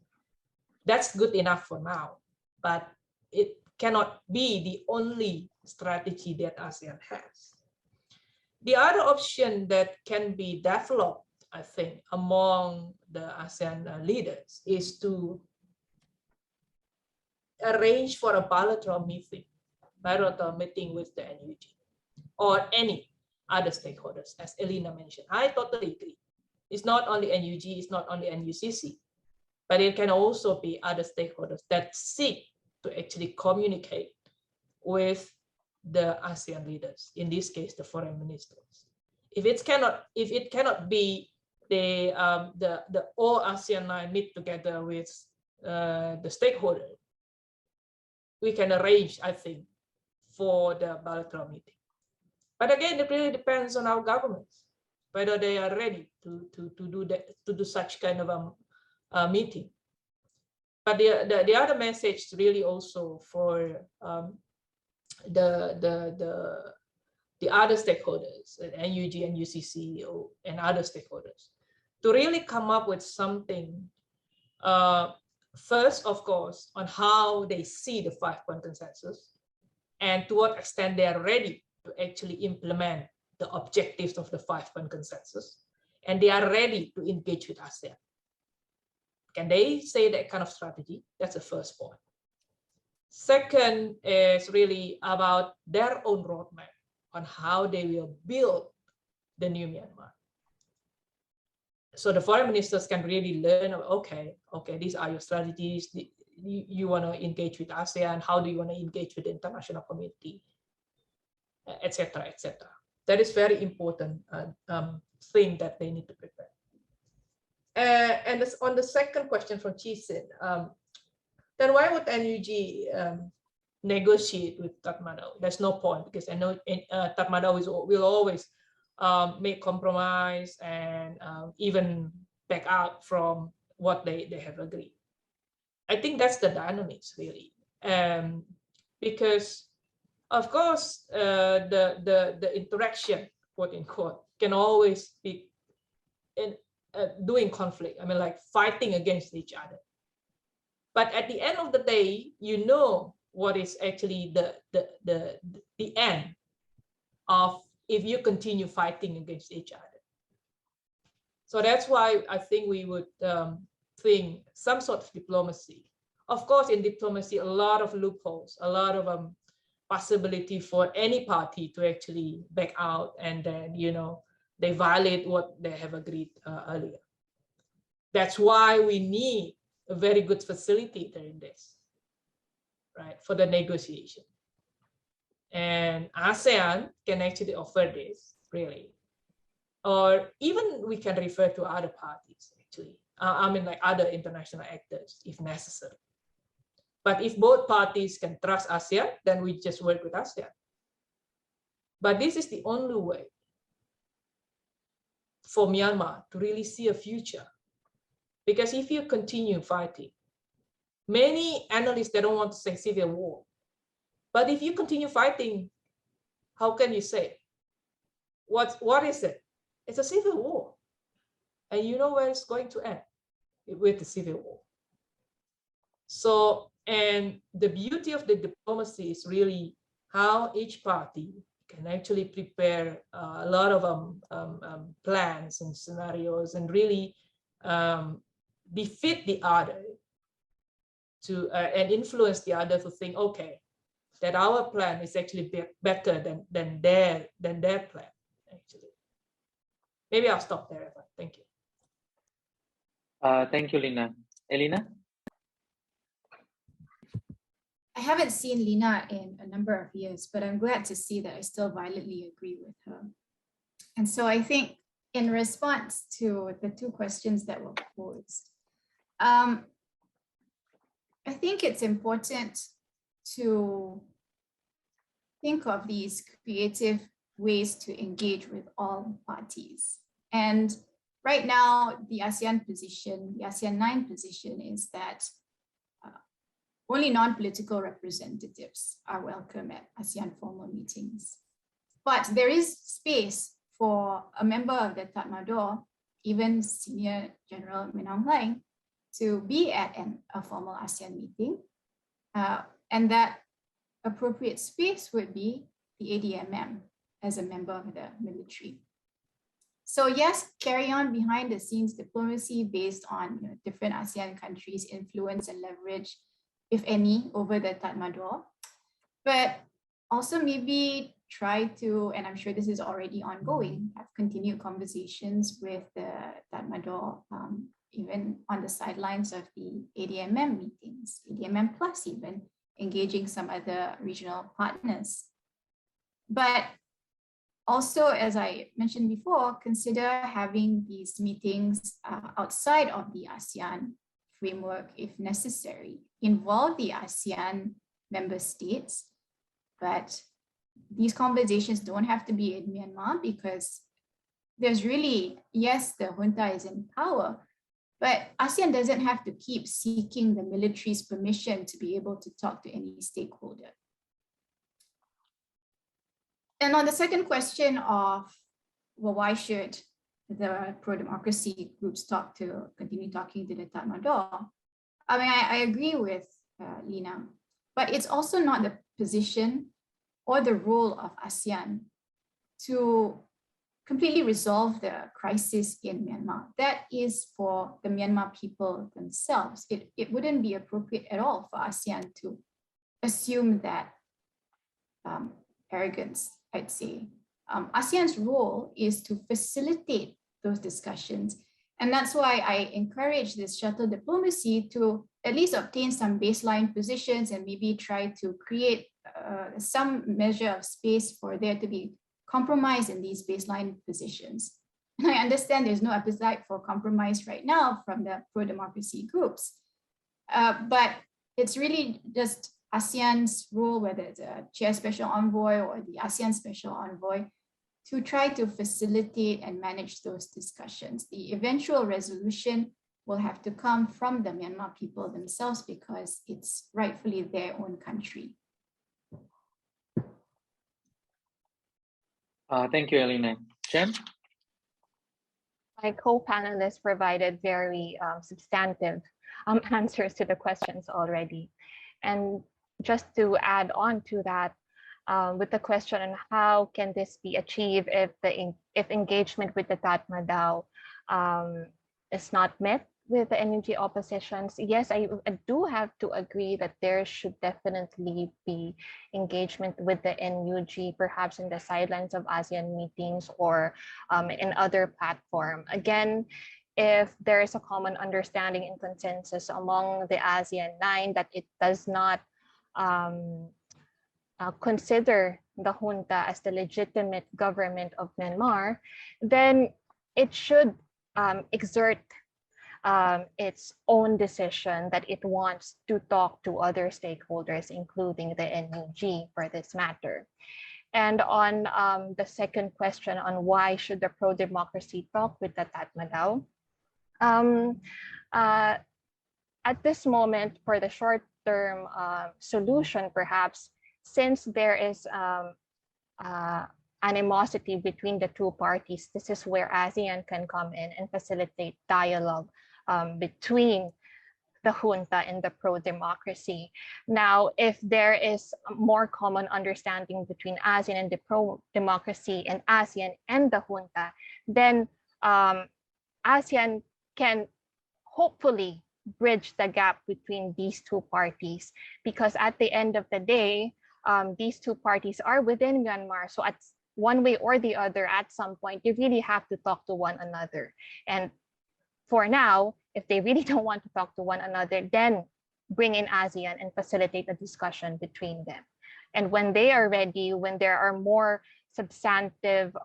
That's good enough for now, but it cannot be the only strategy that ASEAN has. The other option that can be developed, I think, among the ASEAN leaders is to arrange for a bilateral meeting with the NUG or any other stakeholders, as Elena mentioned. I totally agree. It's not only NUG, it's not only NUCC, but it can also be other stakeholders that seek to actually communicate with the ASEAN leaders, in this case, the foreign ministers. If it cannot be the all ASEAN 9 meet together with the stakeholders, we can arrange, I think, for the bilateral meeting. But again, it really depends on our governments, whether they are ready to do such kind of a meeting. But the other message really also for the other stakeholders, NUG and UCC and other stakeholders, to really come up with something, first, of course, on how they see the 5-point consensus and to what extent they are ready to actually implement the objectives of the 5-point consensus, and they are ready to engage with ASEAN. Can they say that kind of strategy? That's the first point. Second is really about their own roadmap on how they will build the new Myanmar. So the foreign ministers can really learn, okay, these are your strategies. You want to engage with ASEAN. How do you want to engage with the international community, etc., etc. That is very important thing that they need to prepare. And on the second question from Chisin, then why would NUG negotiate with Tatmadaw? There's no point, because I know Tatmadaw will always make compromise and even back out from what they have agreed. I think that's the dynamics, really, because of course the interaction, quote unquote, can always be in doing conflict. I mean, like fighting against each other. But at the end of the day, you know what is actually the end of if you continue fighting against each other. So that's why I think we would think some sort of diplomacy. Of course, in diplomacy, a lot of loopholes, a lot of possibility for any party to actually back out, and then, you know, they violate what they have agreed earlier. That's why we need a very good facilitator in this, right, for the negotiation. And ASEAN can actually offer this, really. Or even we can refer to other parties, actually. I mean, like other international actors, if necessary. But if both parties can trust ASEAN, then we just work with ASEAN. But this is the only way for Myanmar to really see a future. Because if you continue fighting, many analysts, they don't want to say civil war. But if you continue fighting, how can you say? What is it? It's a civil war. And you know where it's going to end? With the civil war. So, and the beauty of the diplomacy is really how each party can actually prepare a lot of plans and scenarios, and really defeat the other to and influence the other to think, okay, that our plan is actually better than their plan, actually. Maybe I'll stop there. Thank you. Thank you, Lina. Elena? I haven't seen Lina in a number of years, but I'm glad to see that I still violently agree with her. And so I think in response to the two questions that were posed, I think it's important to think of these creative ways to engage with all parties. And right now, the ASEAN position, the ASEAN 9 position is that only non-political representatives are welcome at ASEAN formal meetings. But there is space for a member of the Tatmadaw, even Senior General Min Aung Hlaing, to be at a formal ASEAN meeting. And that appropriate space would be the ADMM as a member of the military. So yes, carry on behind the scenes diplomacy based on different ASEAN countries' influence and leverage, if any, over the Tatmadaw. But also maybe try to, and I'm sure this is already ongoing, have continued conversations with the Tatmadaw, even on the sidelines of the ADMM meetings, ADMM plus even, engaging some other regional partners. But also, as I mentioned before, consider having these meetings outside of the ASEAN framework if necessary. Involve the ASEAN member states, but these conversations don't have to be in Myanmar, because there's really, yes, the junta is in power, but ASEAN doesn't have to keep seeking the military's permission to be able to talk to any stakeholder. And on the second question of, well, why should the pro-democracy groups continue talking to the Tatmadaw? I mean, I agree with Lina, but it's also not the position or the role of ASEAN to completely resolve the crisis in Myanmar. That is for the Myanmar people themselves. It wouldn't be appropriate at all for ASEAN to assume that arrogance, I'd say. ASEAN's role is to facilitate those discussions. And that's why I encourage this shuttle diplomacy to at least obtain some baseline positions and maybe try to create some measure of space for there to be compromise in these baseline positions. And I understand there's no appetite for compromise right now from the pro-democracy groups, but it's really just ASEAN's role, whether it's a chair special envoy or the ASEAN special envoy, to try to facilitate and manage those discussions. The eventual resolution will have to come from the Myanmar people themselves, because it's rightfully their own country. Thank you, Elena. Jem? My co-panelists provided very substantive answers to the questions already. And just to add on to that, with the question on how can this be achieved if engagement with the Tatmadaw is not met with the NUG oppositions, yes, I do have to agree that there should definitely be engagement with the NUG, perhaps in the sidelines of ASEAN meetings or in other platform. Again, if there is a common understanding and consensus among the ASEAN 9 that it does not consider the junta as the legitimate government of Myanmar, then it should exert its own decision that it wants to talk to other stakeholders, including the NUG for this matter. And on the second question on why should the pro-democracy talk with the Tatmadaw, at this moment, for the short-term solution, perhaps, since there is animosity between the two parties, this is where ASEAN can come in and facilitate dialogue between the junta and the pro-democracy. Now, if there is more common understanding between ASEAN and the pro-democracy and ASEAN and the junta, then ASEAN can hopefully bridge the gap between these two parties, because at the end of the day, these two parties are within Myanmar. So at one way or the other, at some point, you really have to talk to one another. And for now, if they really don't want to talk to one another, then bring in ASEAN and facilitate a discussion between them. And when they are ready, when there are more substantive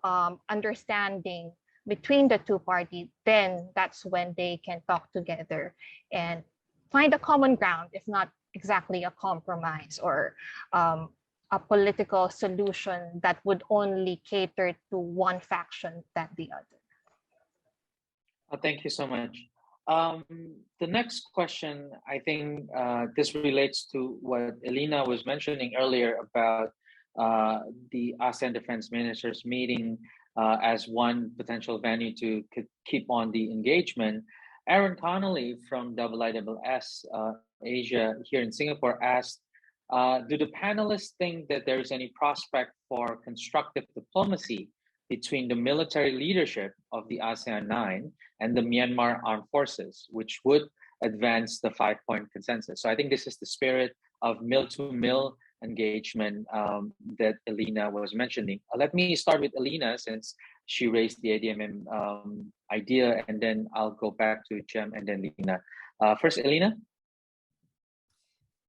understanding between the two parties, then that's when they can talk together and find a common ground, if not exactly a compromise or a political solution that would only cater to one faction than the other. Thank you so much. The next question, I think this relates to what Elena was mentioning earlier about the ASEAN Defense Ministers meeting as one potential venue to keep on the engagement. Aaron Connolly from IISS Asia here in Singapore asked, do the panelists think that there is any prospect for constructive diplomacy between the military leadership of the ASEAN 9 and the Myanmar armed forces, which would advance the 5-point consensus? So I think this is the spirit of mill-to-mill engagement that Elena was mentioning. Let me start with Elena, since she raised the ADMM idea, and then I'll go back to Jem and then Lena. First, Elena.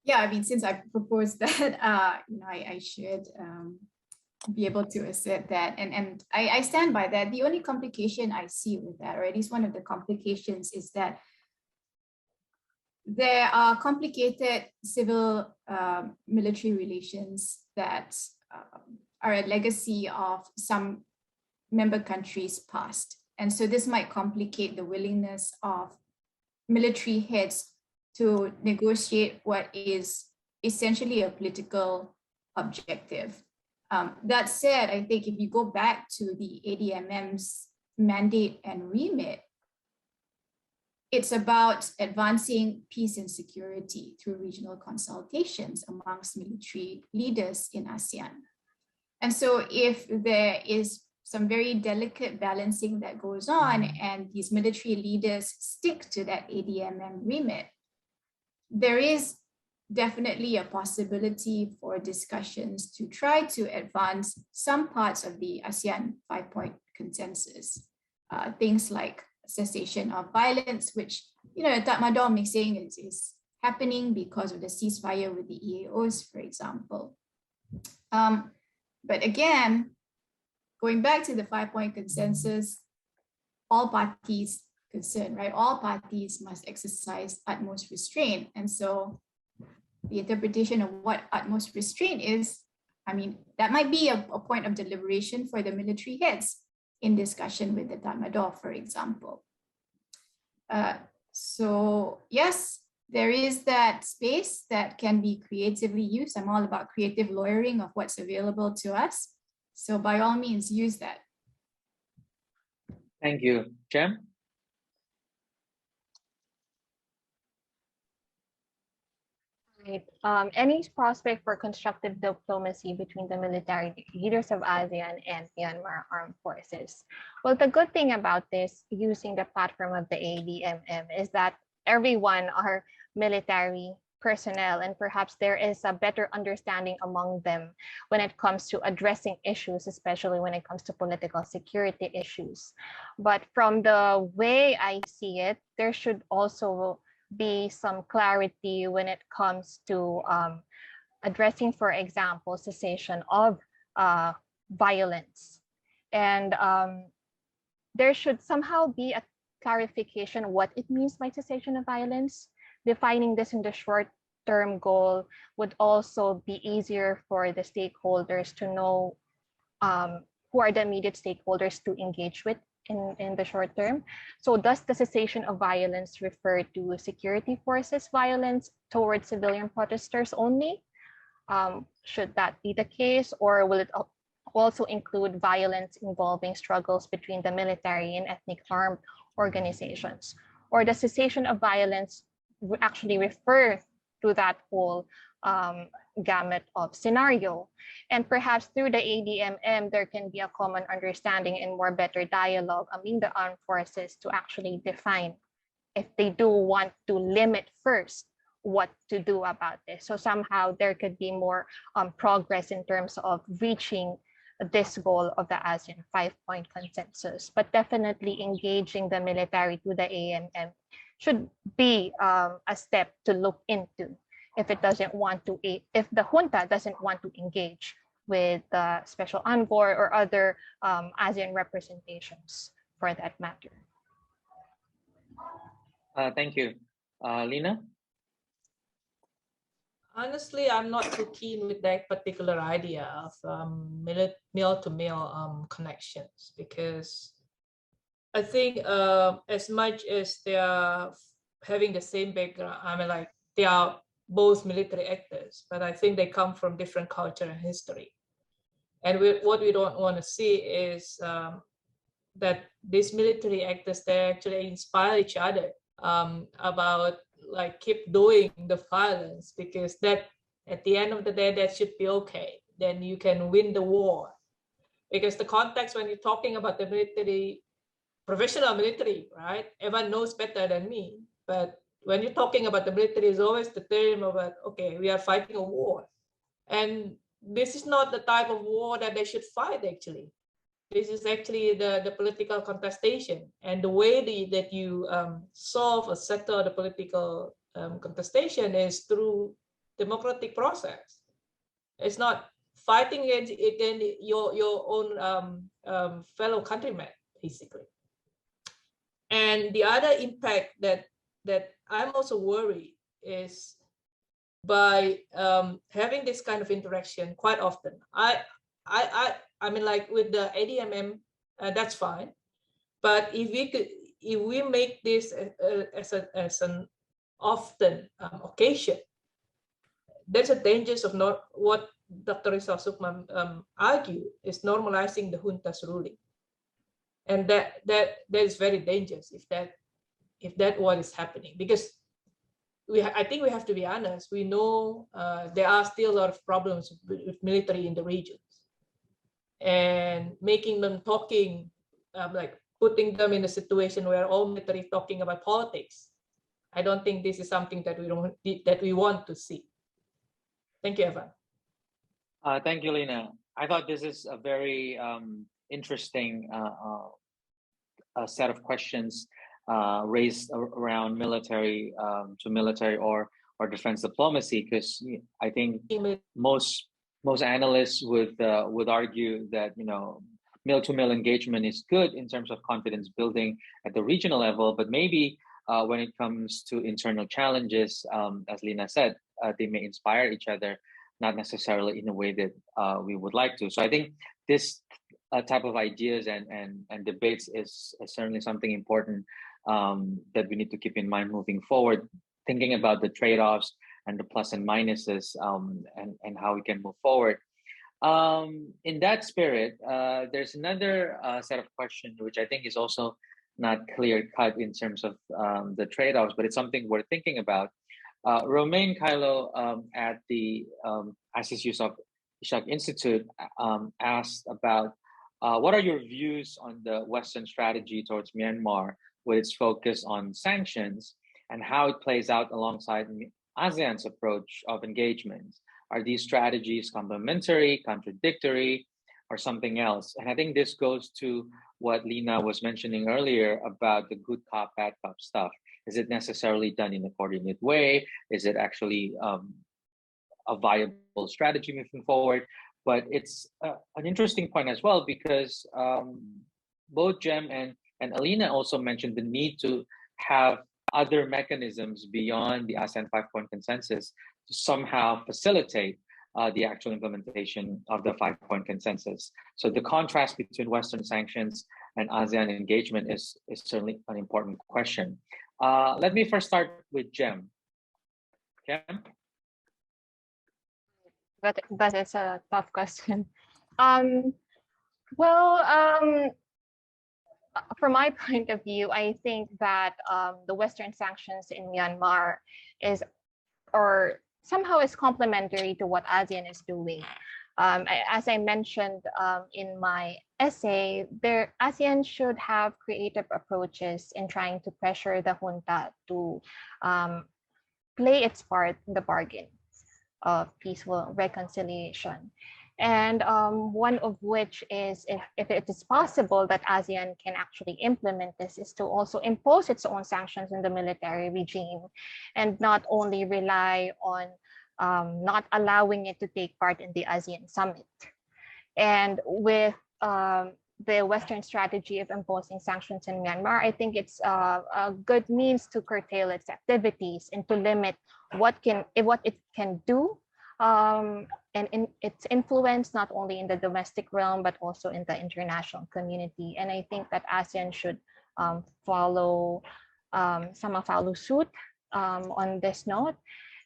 Yeah, I mean, since I proposed that, I should be able to assert that, and I stand by that. The only complication I see with that, or at least one of the complications, is that there are complicated civil military relations that are a legacy of some member countries past. And so this might complicate the willingness of military heads to negotiate what is essentially a political objective. That said, I think if you go back to the ADMM's mandate and remit, it's about advancing peace and security through regional consultations amongst military leaders in ASEAN. And so if there is some very delicate balancing that goes on and these military leaders stick to that ADMM remit, there is definitely a possibility for discussions to try to advance some parts of the ASEAN 5-point consensus. Things like cessation of violence, which, Tatmadaw is saying is happening because of the ceasefire with the EAOs, for example. But again, going back to the 5-point consensus, all parties concerned, right? All parties must exercise utmost restraint. And so the interpretation of what utmost restraint is, I mean, that might be a point of deliberation for the military heads in discussion with the Tatmadaw, for example. So yes, there is that space that can be creatively used. I'm all about creative lawyering of what's available to us. So by all means, use that. Thank you. Jem? Right. Any prospect for constructive diplomacy between the military leaders of ASEAN and Myanmar armed forces? Well, the good thing about this, using the platform of the ADMM, is that everyone are military personnel, and perhaps there is a better understanding among them when it comes to addressing issues, especially when it comes to political security issues. But from the way I see it, there should also be some clarity when it comes to addressing, for example, cessation of violence. And there should somehow be a clarification what it means by cessation of violence. Defining this in the short-term goal would also be easier for the stakeholders to know who are the immediate stakeholders to engage with in the short term. So does the cessation of violence refer to security forces violence towards civilian protesters only? Should that be the case, or will it also include violence involving struggles between the military and ethnic armed organizations? Or does cessation of violence actually refer to that whole gamut of scenario? And perhaps through the ADMM, there can be a common understanding and more better dialogue among the armed forces to actually define if they do want to limit first what to do about this. So somehow there could be more progress in terms of reaching this goal of the ASEAN 5-point consensus. But definitely engaging the military to the AMM should be a step to look into if it doesn't want to, if the junta doesn't want to engage with the special envoy or other ASEAN representations for that matter. Thank you. Lena? Honestly, I'm not too keen with that particular idea of male-to-male connections, because I think as much as they are having the same background, I mean, like, they are both military actors, but I think they come from different culture and history. And what we don't want to see is that these military actors, they actually inspire each other about, like, keep doing the violence, because that, at the end of the day, that should be okay. Then you can win the war. Because the context when you're talking about the military, professional military, right? Everyone knows better than me. But when you're talking about the military, is always the term about, okay, we are fighting a war. And this is not the type of war that they should fight, actually. This is actually the political contestation. And the way that you solve a sector of the political contestation is through democratic process. It's not fighting against your own fellow countrymen, basically. And the other impact that I'm also worried is by having this kind of interaction quite often. I mean, like, with the ADMM, that's fine. But if we make this as an often occasion, there's a danger of not what Dr. Rizal Sukma argued is normalizing the junta's ruling, and that is very dangerous if that what is happening, because I think we have to be honest. We know there are still a lot of problems with military in the regions, and making them talking, like putting them in a situation where all military talking about politics. I don't think this is something that we want to see. Thank you, Evan. Thank you, Lena. I thought this is a very interesting set of questions raised around military to military or defense diplomacy, because I think most analysts would argue that, you know, male-to-male engagement is good in terms of confidence building at the regional level, but maybe when it comes to internal challenges, as Lena said, they may inspire each other, not necessarily in a way that we would like to. So I think this type of ideas and debates is certainly something important that we need to keep in mind moving forward, thinking about the trade-offs and the plus and minuses, and how we can move forward. in that spirit, there's another set of questions which I think is also not clear cut in terms of the trade-offs, but it's something we're thinking about. Romain Kylo at the Asis Yusof Ishak Institute asked about what are your views on the Western strategy towards Myanmar with its focus on sanctions and how it plays out alongside ASEAN's approach of engagement? Are these strategies complementary, contradictory, or something else? And I think this goes to what Lina was mentioning earlier about the good cop, bad cop stuff. Is it necessarily done in a coordinated way? Is it actually a viable strategy moving forward? But it's an interesting point as well, because both Jem and Alina also mentioned the need to have other mechanisms beyond the ASEAN 5-point consensus to somehow facilitate the actual implementation of the 5-point consensus. So the contrast between Western sanctions and ASEAN engagement is certainly an important question. Let me first start with Jem. Jem? That is a tough question. From my point of view, I think that the Western sanctions in Myanmar is, or somehow is complementary to what ASEAN is doing. As I mentioned in my essay, ASEAN should have creative approaches in trying to pressure the junta to play its part in the bargain of peaceful reconciliation. And one of which is, if it is possible that ASEAN can actually implement this, is to also impose its own sanctions on the military regime and not only rely on not allowing it to take part in the ASEAN summit. And with the Western strategy of imposing sanctions in Myanmar, I think it's a good means to curtail its activities and to limit what it can do, and in its influence, not only in the domestic realm, but also in the international community. And I think that ASEAN should follow suit on this note.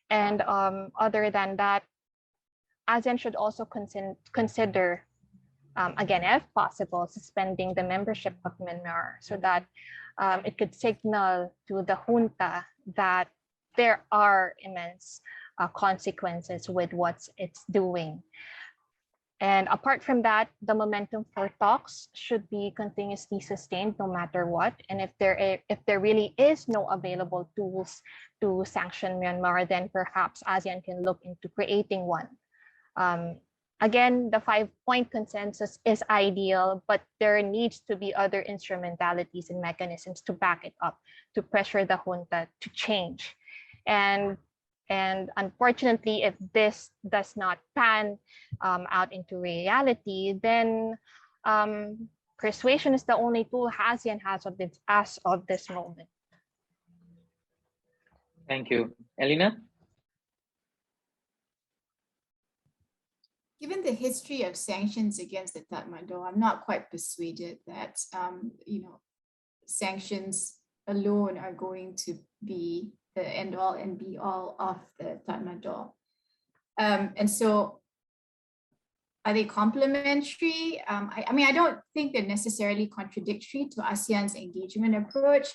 And other than that, ASEAN should also consider, again, if possible, suspending the membership of Myanmar so that it could signal to the junta that there are immense consequences with what it's doing. And apart from that, the momentum for talks should be continuously sustained no matter what. And if there really is no available tools to sanction Myanmar, then perhaps ASEAN can look into creating one. Again, the 5-point consensus is ideal, but there needs to be other instrumentalities and mechanisms to back it up, to pressure the junta to change. And unfortunately, if this does not pan out into reality, then persuasion is the only tool ASEAN has as of this moment. Thank you. Elena? Given the history of sanctions against the Tatmadaw, I'm not quite persuaded that sanctions alone are going to be the end all and be all of the Tatmadaw. And so are they complementary? I don't think they're necessarily contradictory to ASEAN's engagement approach.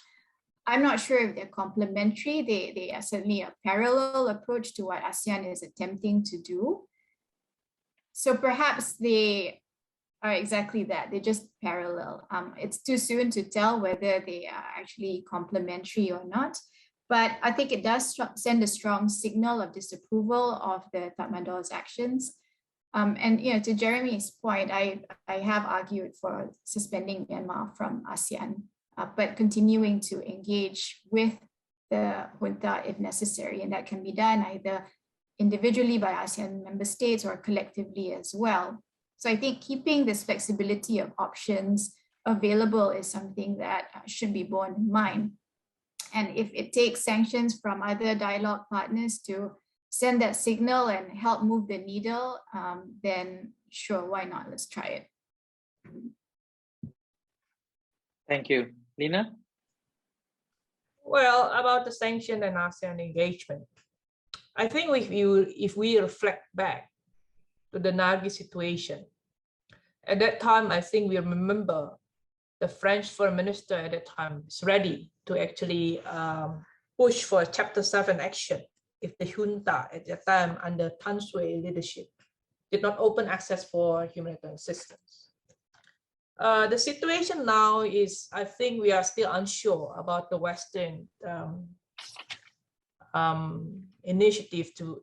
I'm not sure if they're complementary. They are certainly a parallel approach to what ASEAN is attempting to do. So perhaps they are exactly that. They're just parallel. It's too soon to tell whether they are actually complementary or not. But I think it does send a strong signal of disapproval of the Tatmadaw's actions. And to Jeremy's point, I have argued for suspending Myanmar from ASEAN, but continuing to engage with the junta if necessary. And that can be done either individually by ASEAN member states or collectively as well. So I think keeping this flexibility of options available is something that should be borne in mind. And if it takes sanctions from other dialogue partners to send that signal and help move the needle, then sure, why not? Let's try it. Thank you. Lina? Well, about the sanction and ASEAN engagement, I think if we reflect back to the Nargis situation, At that time, I think we remember the French foreign minister at that time is ready to actually push for Chapter 7 action if the junta at that time under Tan Sui leadership did not open access for humanitarian assistance. The situation now is, I think we are still unsure about the Western initiative to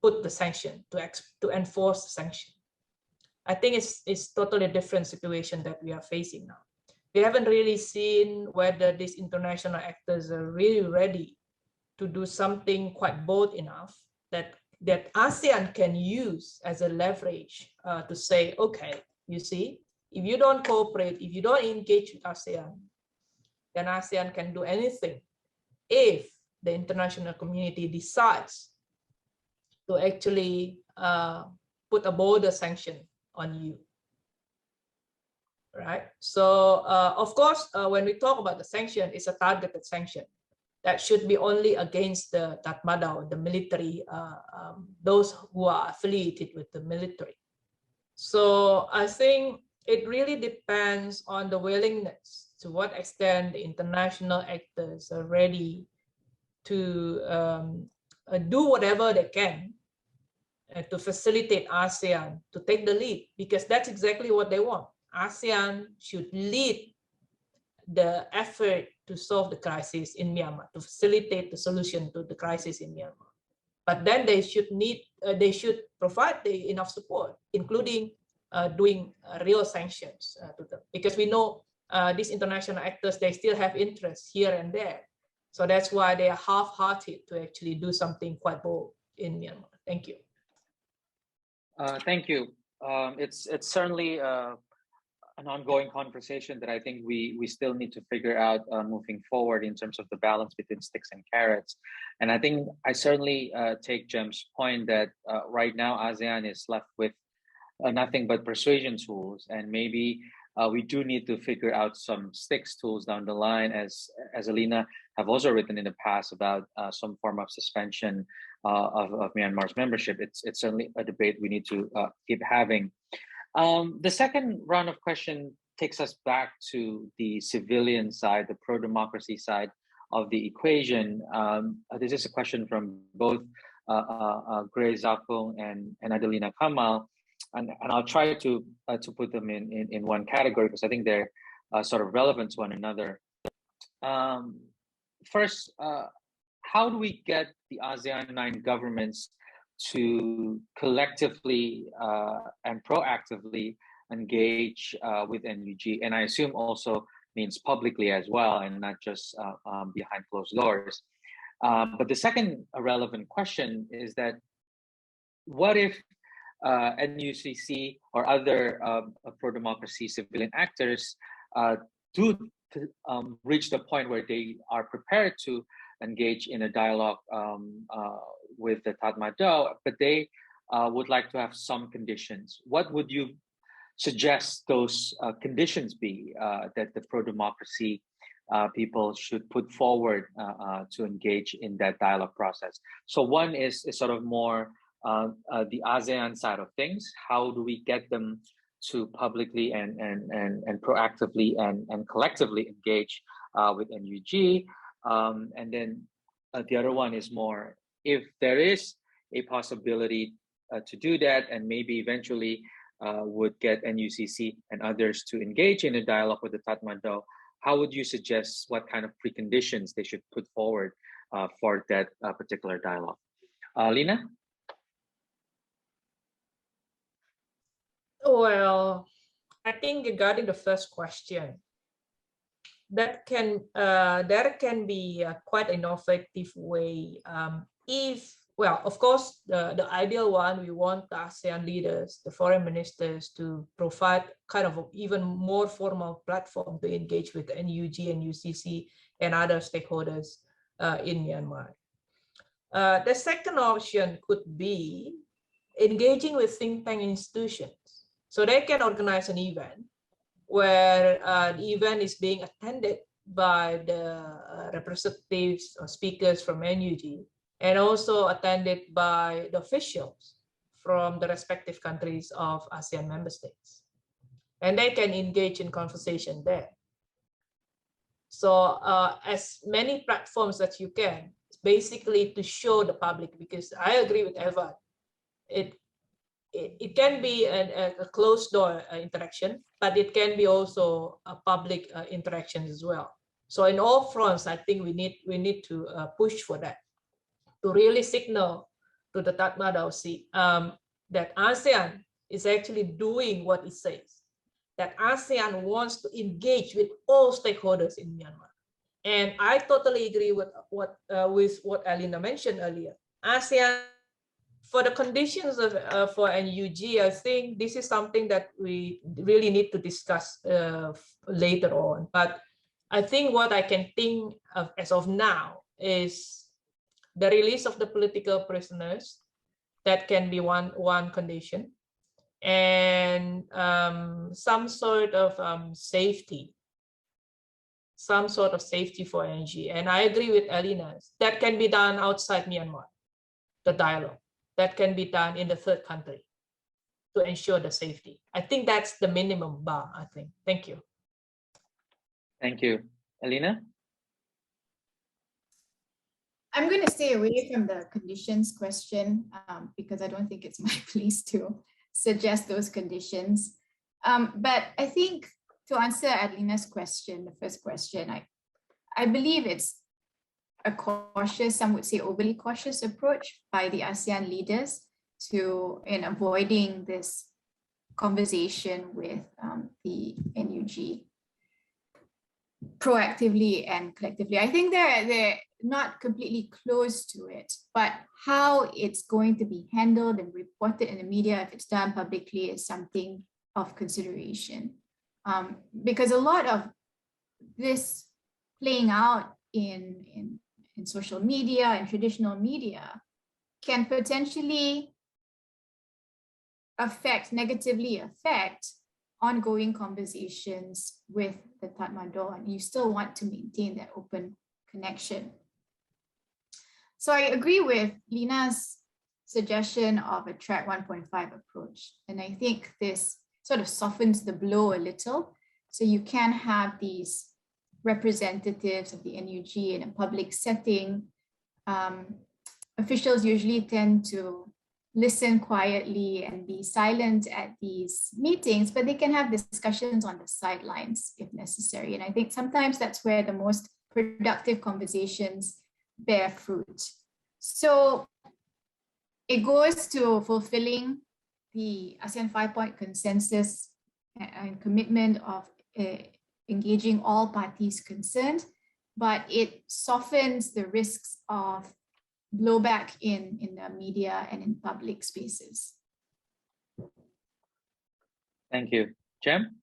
put the sanction, to enforce the sanction. I think it's totally different situation that we are facing now. We haven't really seen whether these international actors are really ready to do something quite bold enough that ASEAN can use as a leverage to say, okay, you see, if you don't cooperate, if you don't engage with ASEAN, then ASEAN can do anything if the international community decides to actually put a border sanction on you, right? So of course, when we talk about the sanction, it's a targeted sanction that should be only against the Tatmadaw, the military, those who are affiliated with the military. So I think it really depends on the willingness, to what extent the international actors are ready to do whatever they can to facilitate ASEAN to take the lead, because that's exactly what they want. ASEAN should lead the effort to solve the crisis in Myanmar, to facilitate the solution to the crisis in Myanmar. But then they should provide enough support, including doing real sanctions to them, because we know these international actors, they still have interests here and there. So that's why they are half-hearted to actually do something quite bold in Myanmar. Thank you. Thank you. It's certainly an ongoing conversation that I think we still need to figure out moving forward in terms of the balance between sticks and carrots. And I think I certainly take Jem's point that right now ASEAN is left with nothing but persuasion tools, and maybe we do need to figure out some sticks tools down the line, as Alina have also written in the past about some form of suspension of Myanmar's membership. It's certainly a debate we need to keep having. The second round of question takes us back to the civilian side, the pro-democracy side of the equation. This is a question from both Grace Zakung and Adelina Kamal, and I'll try to put them in one category because I think they're sort of relevant to one another. First, how do we get the ASEAN 9 governments to collectively and proactively engage with NUG? And I assume also means publicly as well, and not just behind closed doors. But the second relevant question is that what if NUCC or other pro-democracy civilian actors do reach the point where they are prepared to engage in a dialogue with the Tatmadaw, but they would like to have some conditions? What would you suggest those conditions be that the pro-democracy people should put forward to engage in that dialogue process? So one is sort of more the ASEAN side of things. How do we get them to publicly and proactively and collectively engage with NUG? And then the other one is more, if there is a possibility to do that, and maybe eventually would get NUCC and others to engage in a dialogue with the Tatmadaw, how would you suggest what kind of preconditions they should put forward for that particular dialogue? Lina? Well, I think regarding the first question, that there can be quite an innovative way. Well, of course, the ideal one, we want the ASEAN leaders, the foreign ministers, to provide kind of even more formal platform to engage with NUG and UCC and other stakeholders in Myanmar. The second option could be engaging with think tank institutions. So they can organize an event where the event is being attended by the representatives or speakers from NUG, and also attended by the officials from the respective countries of ASEAN member states. and they can engage in conversation there. So as many platforms that you can, basically to show the public, because I agree with Evan, it can be a closed door interaction, but it can be also a public interaction as well. So in all fronts, I think we need to push for that, to really signal to the Tatmadaw Sea that ASEAN is actually doing what it says, that ASEAN wants to engage with all stakeholders in Myanmar. And I totally agree with what Alina mentioned earlier. ASEAN, for the conditions of for NUG, I think this is something that we really need to discuss later on. But I think what I can think of as of now is the release of the political prisoners. That can be one condition, and some sort of safety for NG. And I agree with Alina, that can be done outside Myanmar, the dialogue. That can be done in the third country to ensure the safety. I think that's the minimum bar, I think. Thank you. Thank you. Alina? I'm going to stay away from the conditions question because I don't think it's my place to suggest those conditions. But I think to answer Adelina's question, the first question, I believe it's a cautious, some would say overly cautious approach by the ASEAN leaders in avoiding this conversation with the NUG proactively and collectively. I think they're not completely close to it, but how it's going to be handled and reported in the media if it's done publicly is something of consideration. Because a lot of this playing out in social media and traditional media can potentially negatively affect ongoing conversations with the Tatmadaw, and you still want to maintain that open connection. So I agree with Lina's suggestion of a track 1.5 approach. And I think this sort of softens the blow a little. So you can have these representatives of the NUG in a public setting. Officials usually tend to listen quietly and be silent at these meetings, but they can have discussions on the sidelines if necessary. And I think sometimes that's where the most productive conversations bear fruit. So it goes to fulfilling the ASEAN 5 Point Consensus and commitment of engaging all parties concerned, but it softens the risks of blowback in the media and in public spaces. Thank you. Jem?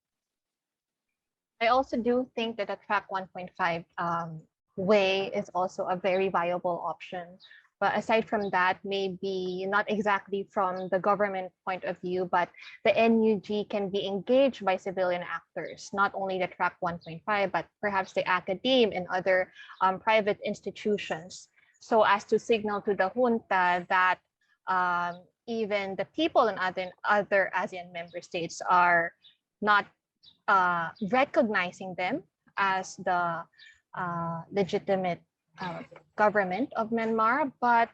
I also do think that a track 1.5 way is also a very viable option. But aside from that, maybe not exactly from the government point of view, but the NUG can be engaged by civilian actors, not only the track 1.5, but perhaps the academe and other private institutions, so as to signal to the junta that even the people in other ASEAN member states are not recognizing them as the legitimate government of Myanmar, but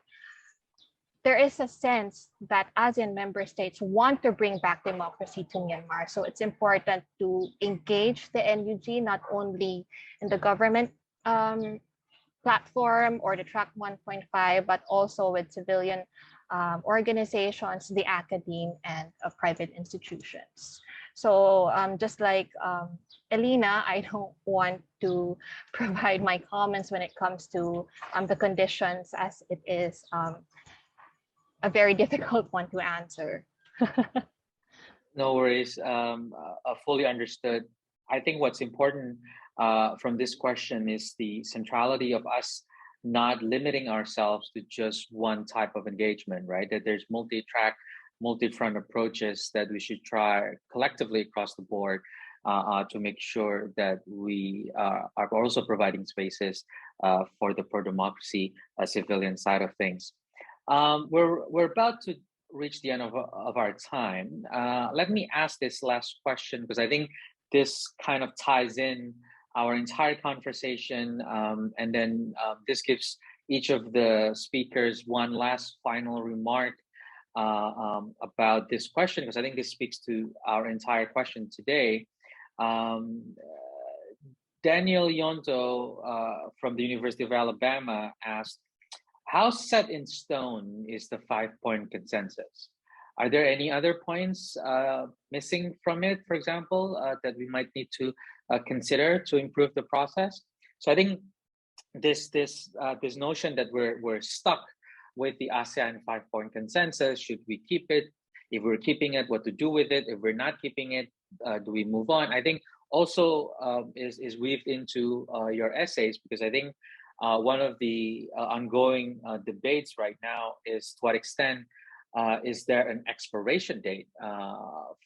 there is a sense that ASEAN member states want to bring back democracy to Myanmar. So it's important to engage the NUG not only in the government platform or the track 1.5, but also with civilian organizations, the academe, and private institutions. So just like Alina, I don't want to provide my comments when it comes to the conditions, as it is a very difficult one to answer. No worries, fully understood. I think what's important from this question is the centrality of us not limiting ourselves to just one type of engagement, right? That there's multi-track, multi-front approaches that we should try collectively across the board to make sure that we are also providing spaces for the pro-democracy civilian side of things. We're about to reached the end of our time. Let me ask this last question, because I think this kind of ties in our entire conversation, and then this gives each of the speakers one last final remark about this question, because I think this speaks to our entire question today. Daniel Yonto from the University of Alabama asked, how set in stone is the 5-point consensus? Are there any other points missing from it, for example, that we might need to consider to improve the process? So I think this notion that we're stuck with the ASEAN 5-point consensus, should we keep it? If we're keeping it, what to do with it? If we're not keeping it, do we move on? I think also is weaved into your essays, because I think one of the ongoing debates right now is to what extent is there an expiration date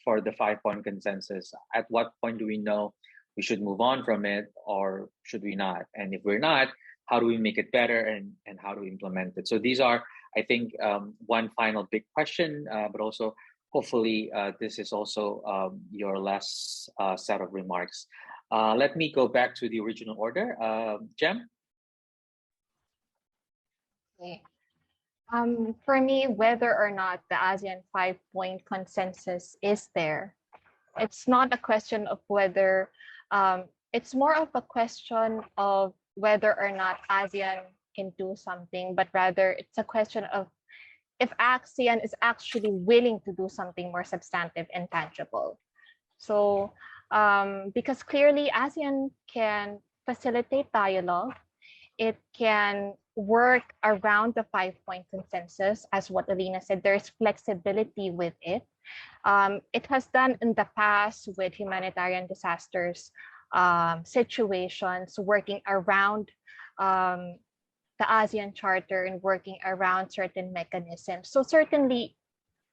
for the 5-point consensus? At what point do we know we should move on from it, or should we not? And if we're not, how do we make it better, and how do we implement it? So these are, I think, one final big question, but also hopefully this is also your last set of remarks. Let me go back to the original order. Jem? Okay. For me, whether or not the ASEAN 5-point consensus is there, it's not a question of whether, it's more of a question of whether or not ASEAN can do something, but rather it's a question of if ASEAN is actually willing to do something more substantive and tangible. So, because clearly ASEAN can facilitate dialogue, it can work around the 5-point consensus, as what Alina said, there's flexibility with it. It has done in the past with humanitarian disasters situations, working around the ASEAN Charter and working around certain mechanisms. So certainly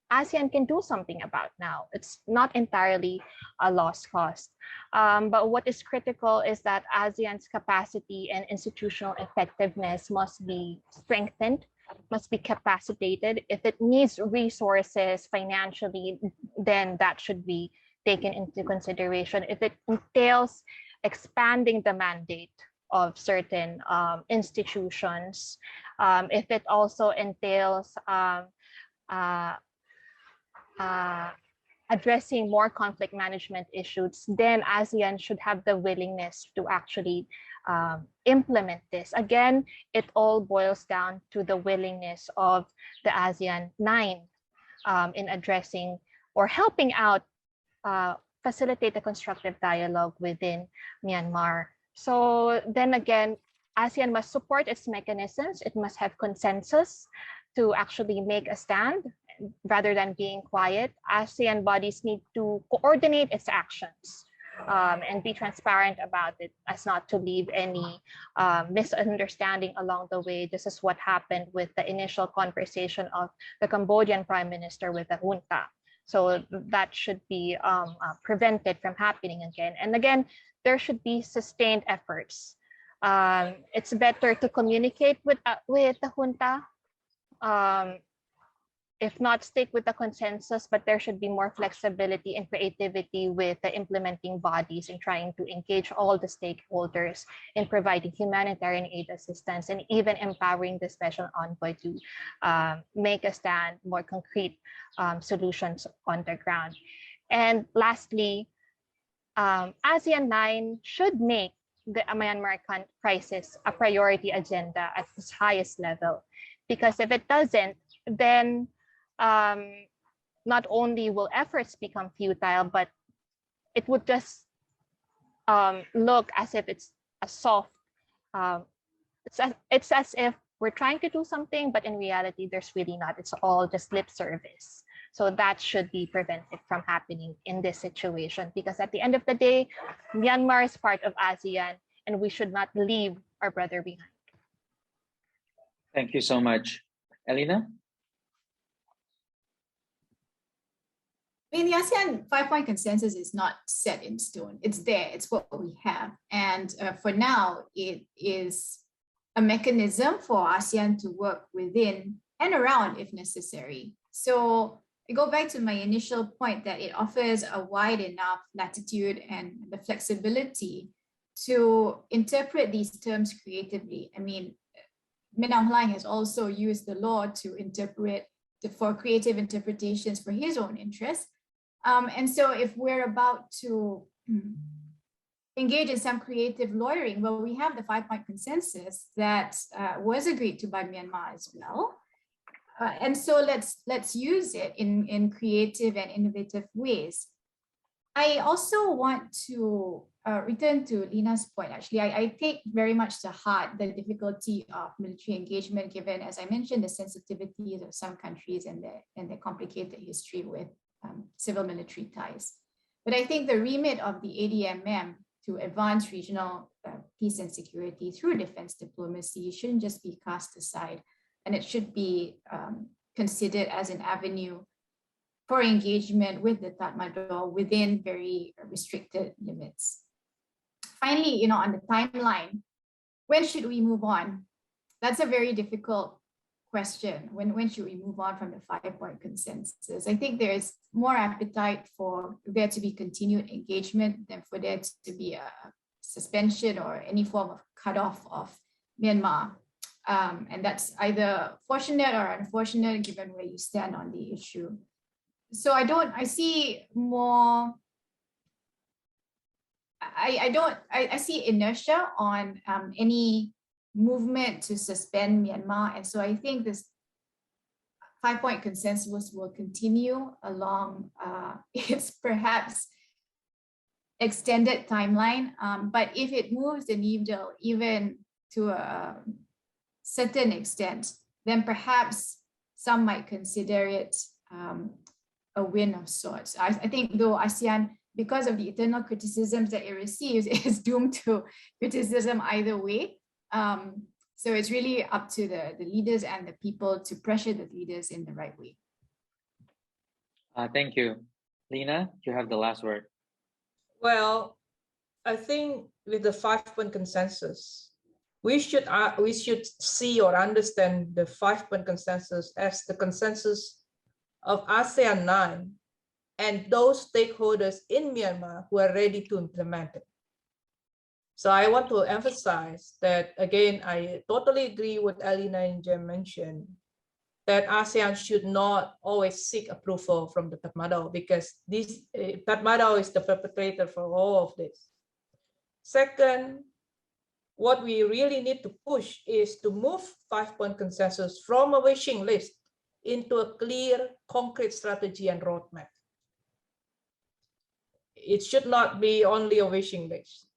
ASEAN can do something about now. It's not entirely a lost cause. But what is critical is that ASEAN's capacity and institutional effectiveness must be strengthened, must be capacitated. If it needs resources financially, then that should be taken into consideration. If it entails expanding the mandate of certain institutions, if it also entails addressing more conflict management issues, then ASEAN should have the willingness to actually implement this. Again, it all boils down to the willingness of the ASEAN 9 in addressing or helping out, facilitate a constructive dialogue within Myanmar. So then again, ASEAN must support its mechanisms. It must have consensus to actually make a stand rather than being quiet. ASEAN bodies need to coordinate its actions and be transparent about it, as not to leave any misunderstanding along the way. This is what happened with the initial conversation of the Cambodian Prime Minister with the junta. So that should be prevented from happening again. And again, there should be sustained efforts. It's better to communicate with the junta, if not stick with the consensus, but there should be more flexibility and creativity with the implementing bodies in trying to engage all the stakeholders in providing humanitarian aid assistance and even empowering the special envoy to make a stand, more concrete solutions on the ground. And lastly, ASEAN 9 should make the Myanmar crisis a priority agenda at its highest level, because if it doesn't, then not only will efforts become futile, but it would just look as if it's a soft, it's as if we're trying to do something, but in reality, there's really not. It's all just lip service. So that should be prevented from happening in this situation, because at the end of the day, Myanmar is part of ASEAN and we should not leave our brother behind. Thank you so much. Elena? I mean, the ASEAN 5-point consensus is not set in stone. It's there. It's what we have. And for now, it is a mechanism for ASEAN to work within and around, if necessary, So I go back to my initial point that it offers a wide enough latitude and the flexibility to interpret these terms creatively. I mean, Min Aung Hlaing has also used the law to interpret, for creative interpretations for his own interests. And so if we're about to engage in some creative lawyering, well, we have the 5-point consensus that was agreed to by Myanmar as well. And so let's use it in creative and innovative ways. I also want to return to Lina's point. Actually, I take very much to heart the difficulty of military engagement, given, as I mentioned, the sensitivities of some countries and the complicated history with civil military ties. But I think the remit of the ADMM to advance regional peace and security through defense diplomacy shouldn't just be cast aside, and it should be considered as an avenue for engagement with the Tatmadaw within very restricted limits. Finally, on the timeline, when should we move on? That's a very difficult question. When should we move on from the 5-point consensus? I think there is more appetite for there to be continued engagement than for there to be a suspension or any form of cutoff of Myanmar. And that's either fortunate or unfortunate given where you stand on the issue. So I see more, I see inertia on any movement to suspend Myanmar. And so I think this 5-point consensus will continue along its perhaps extended timeline. But if it moves the needle even to a certain extent, then perhaps some might consider it a win of sorts. I think though ASEAN, because of the eternal criticisms that it receives, is doomed to criticism either way. So it's really up to the leaders and the people to pressure the leaders in the right way. Thank you. Lina, you have the last word. Well, I think with the 5-point consensus, we should see or understand the 5-point consensus as the consensus of ASEAN 9 and those stakeholders in Myanmar who are ready to implement it. So I want to emphasize that, again, I totally agree with Alina and Jem mentioned, that ASEAN should not always seek approval from the Tatmadaw, because this Tatmadaw is the perpetrator for all of this. Second, what we really need to push is to move 5-point consensus from a wishing list into a clear, concrete strategy and roadmap. It should not be only a wishing list.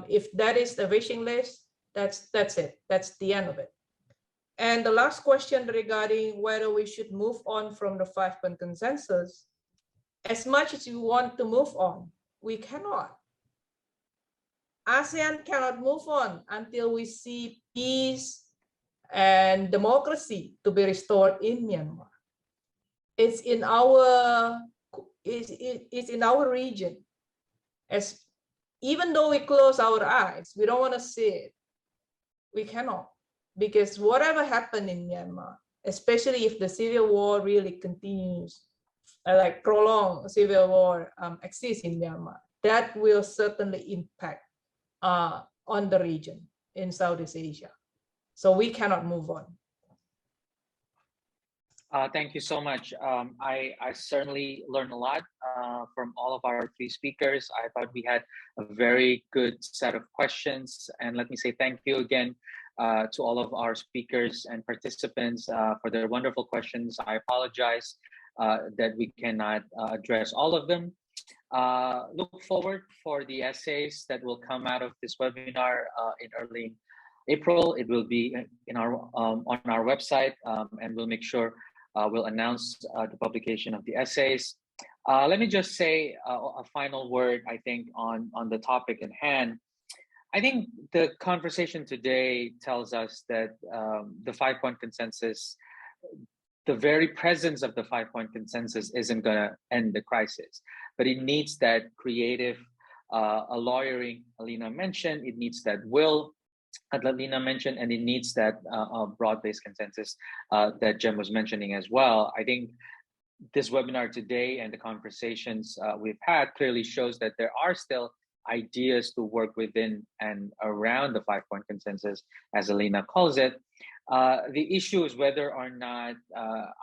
If that is the wishing list, that's it. That's the end of it. And the last question regarding whether we should move on from the 5-point consensus, as much as we want to move on, we cannot. ASEAN cannot move on until we see peace and democracy to be restored in Myanmar. It's in our region. As even though we close our eyes, we don't want to see it. We cannot, because whatever happened in Myanmar, especially if the civil war really continues, like prolonged civil war exists in Myanmar, that will certainly impact on the region in Southeast Asia. So we cannot move on. Thank you so much. I certainly learned a lot from all of our 3 speakers. I thought we had a very good set of questions. And let me say thank you again to all of our speakers and participants for their wonderful questions. I apologize that we cannot address all of them. Look forward for the essays that will come out of this webinar in early April. It will be in our on our website, and we'll make sure we'll announce the publication of the essays. Let me just say a final word, I think, on the topic at hand. I think the conversation today tells us that the 5-point consensus, the very presence of the 5-point consensus isn't going to end the crisis, but it needs that creative lawyering Alina mentioned. It needs that will that Lina mentioned, and it needs that broad-based consensus that Jem was mentioning as well. I think this webinar today and the conversations we've had clearly shows that there are still ideas to work within and around the 5-point consensus, as Alina calls it. The issue is whether or not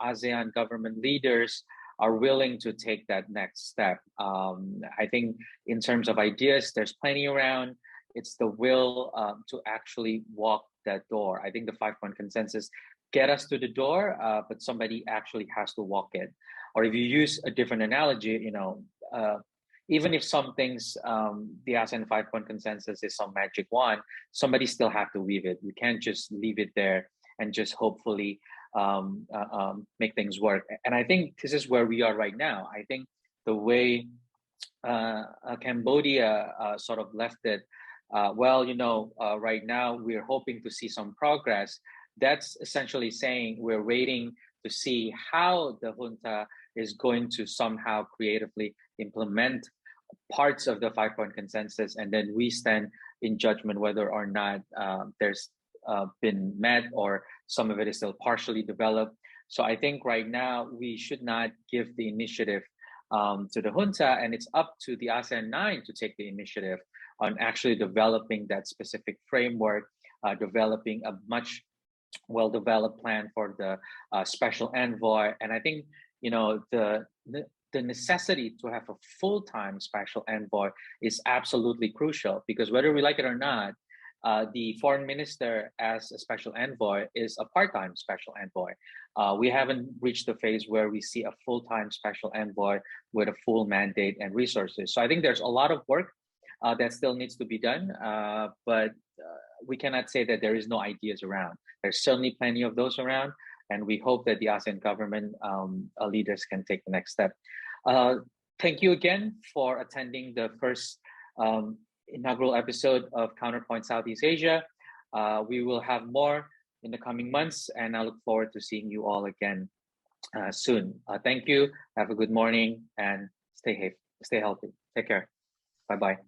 ASEAN government leaders are willing to take that next step. I think in terms of ideas, there's plenty around. It's the will to actually walk that door. I think the 5-point consensus get us to the door, but somebody actually has to walk it. Or if you use a different analogy, you know, even if some things, the ASEAN 5-point consensus is some magic wand, somebody still have to weave it. You can't just leave it there and just hopefully make things work. And I think this is where we are right now. I think the way Cambodia sort of left it, well, you know, right now we're hoping to see some progress. That's essentially saying we're waiting to see how the junta is going to somehow creatively implement parts of the 5-point consensus, and then we stand in judgment whether or not there's been met or some of it is still partially developed. So I think right now we should not give the initiative to the junta, and it's up to the ASEAN 9 to take the initiative on actually developing that specific framework, developing a much well-developed plan for the special envoy. And I think, you know, the necessity to have a full-time special envoy is absolutely crucial, because whether we like it or not, the foreign minister as a special envoy is a part-time special envoy. We haven't reached the phase where we see a full-time special envoy with a full mandate and resources. So I think there's a lot of work that still needs to be done, but we cannot say that there is no ideas around. There's certainly plenty of those around, and we hope that the ASEAN government leaders can take the next step. Thank you again for attending the first inaugural episode of Counterpoint Southeast Asia. We will have more in the coming months, and I look forward to seeing you all again soon. Thank you. Have a good morning and stay healthy. Take care. Bye-bye.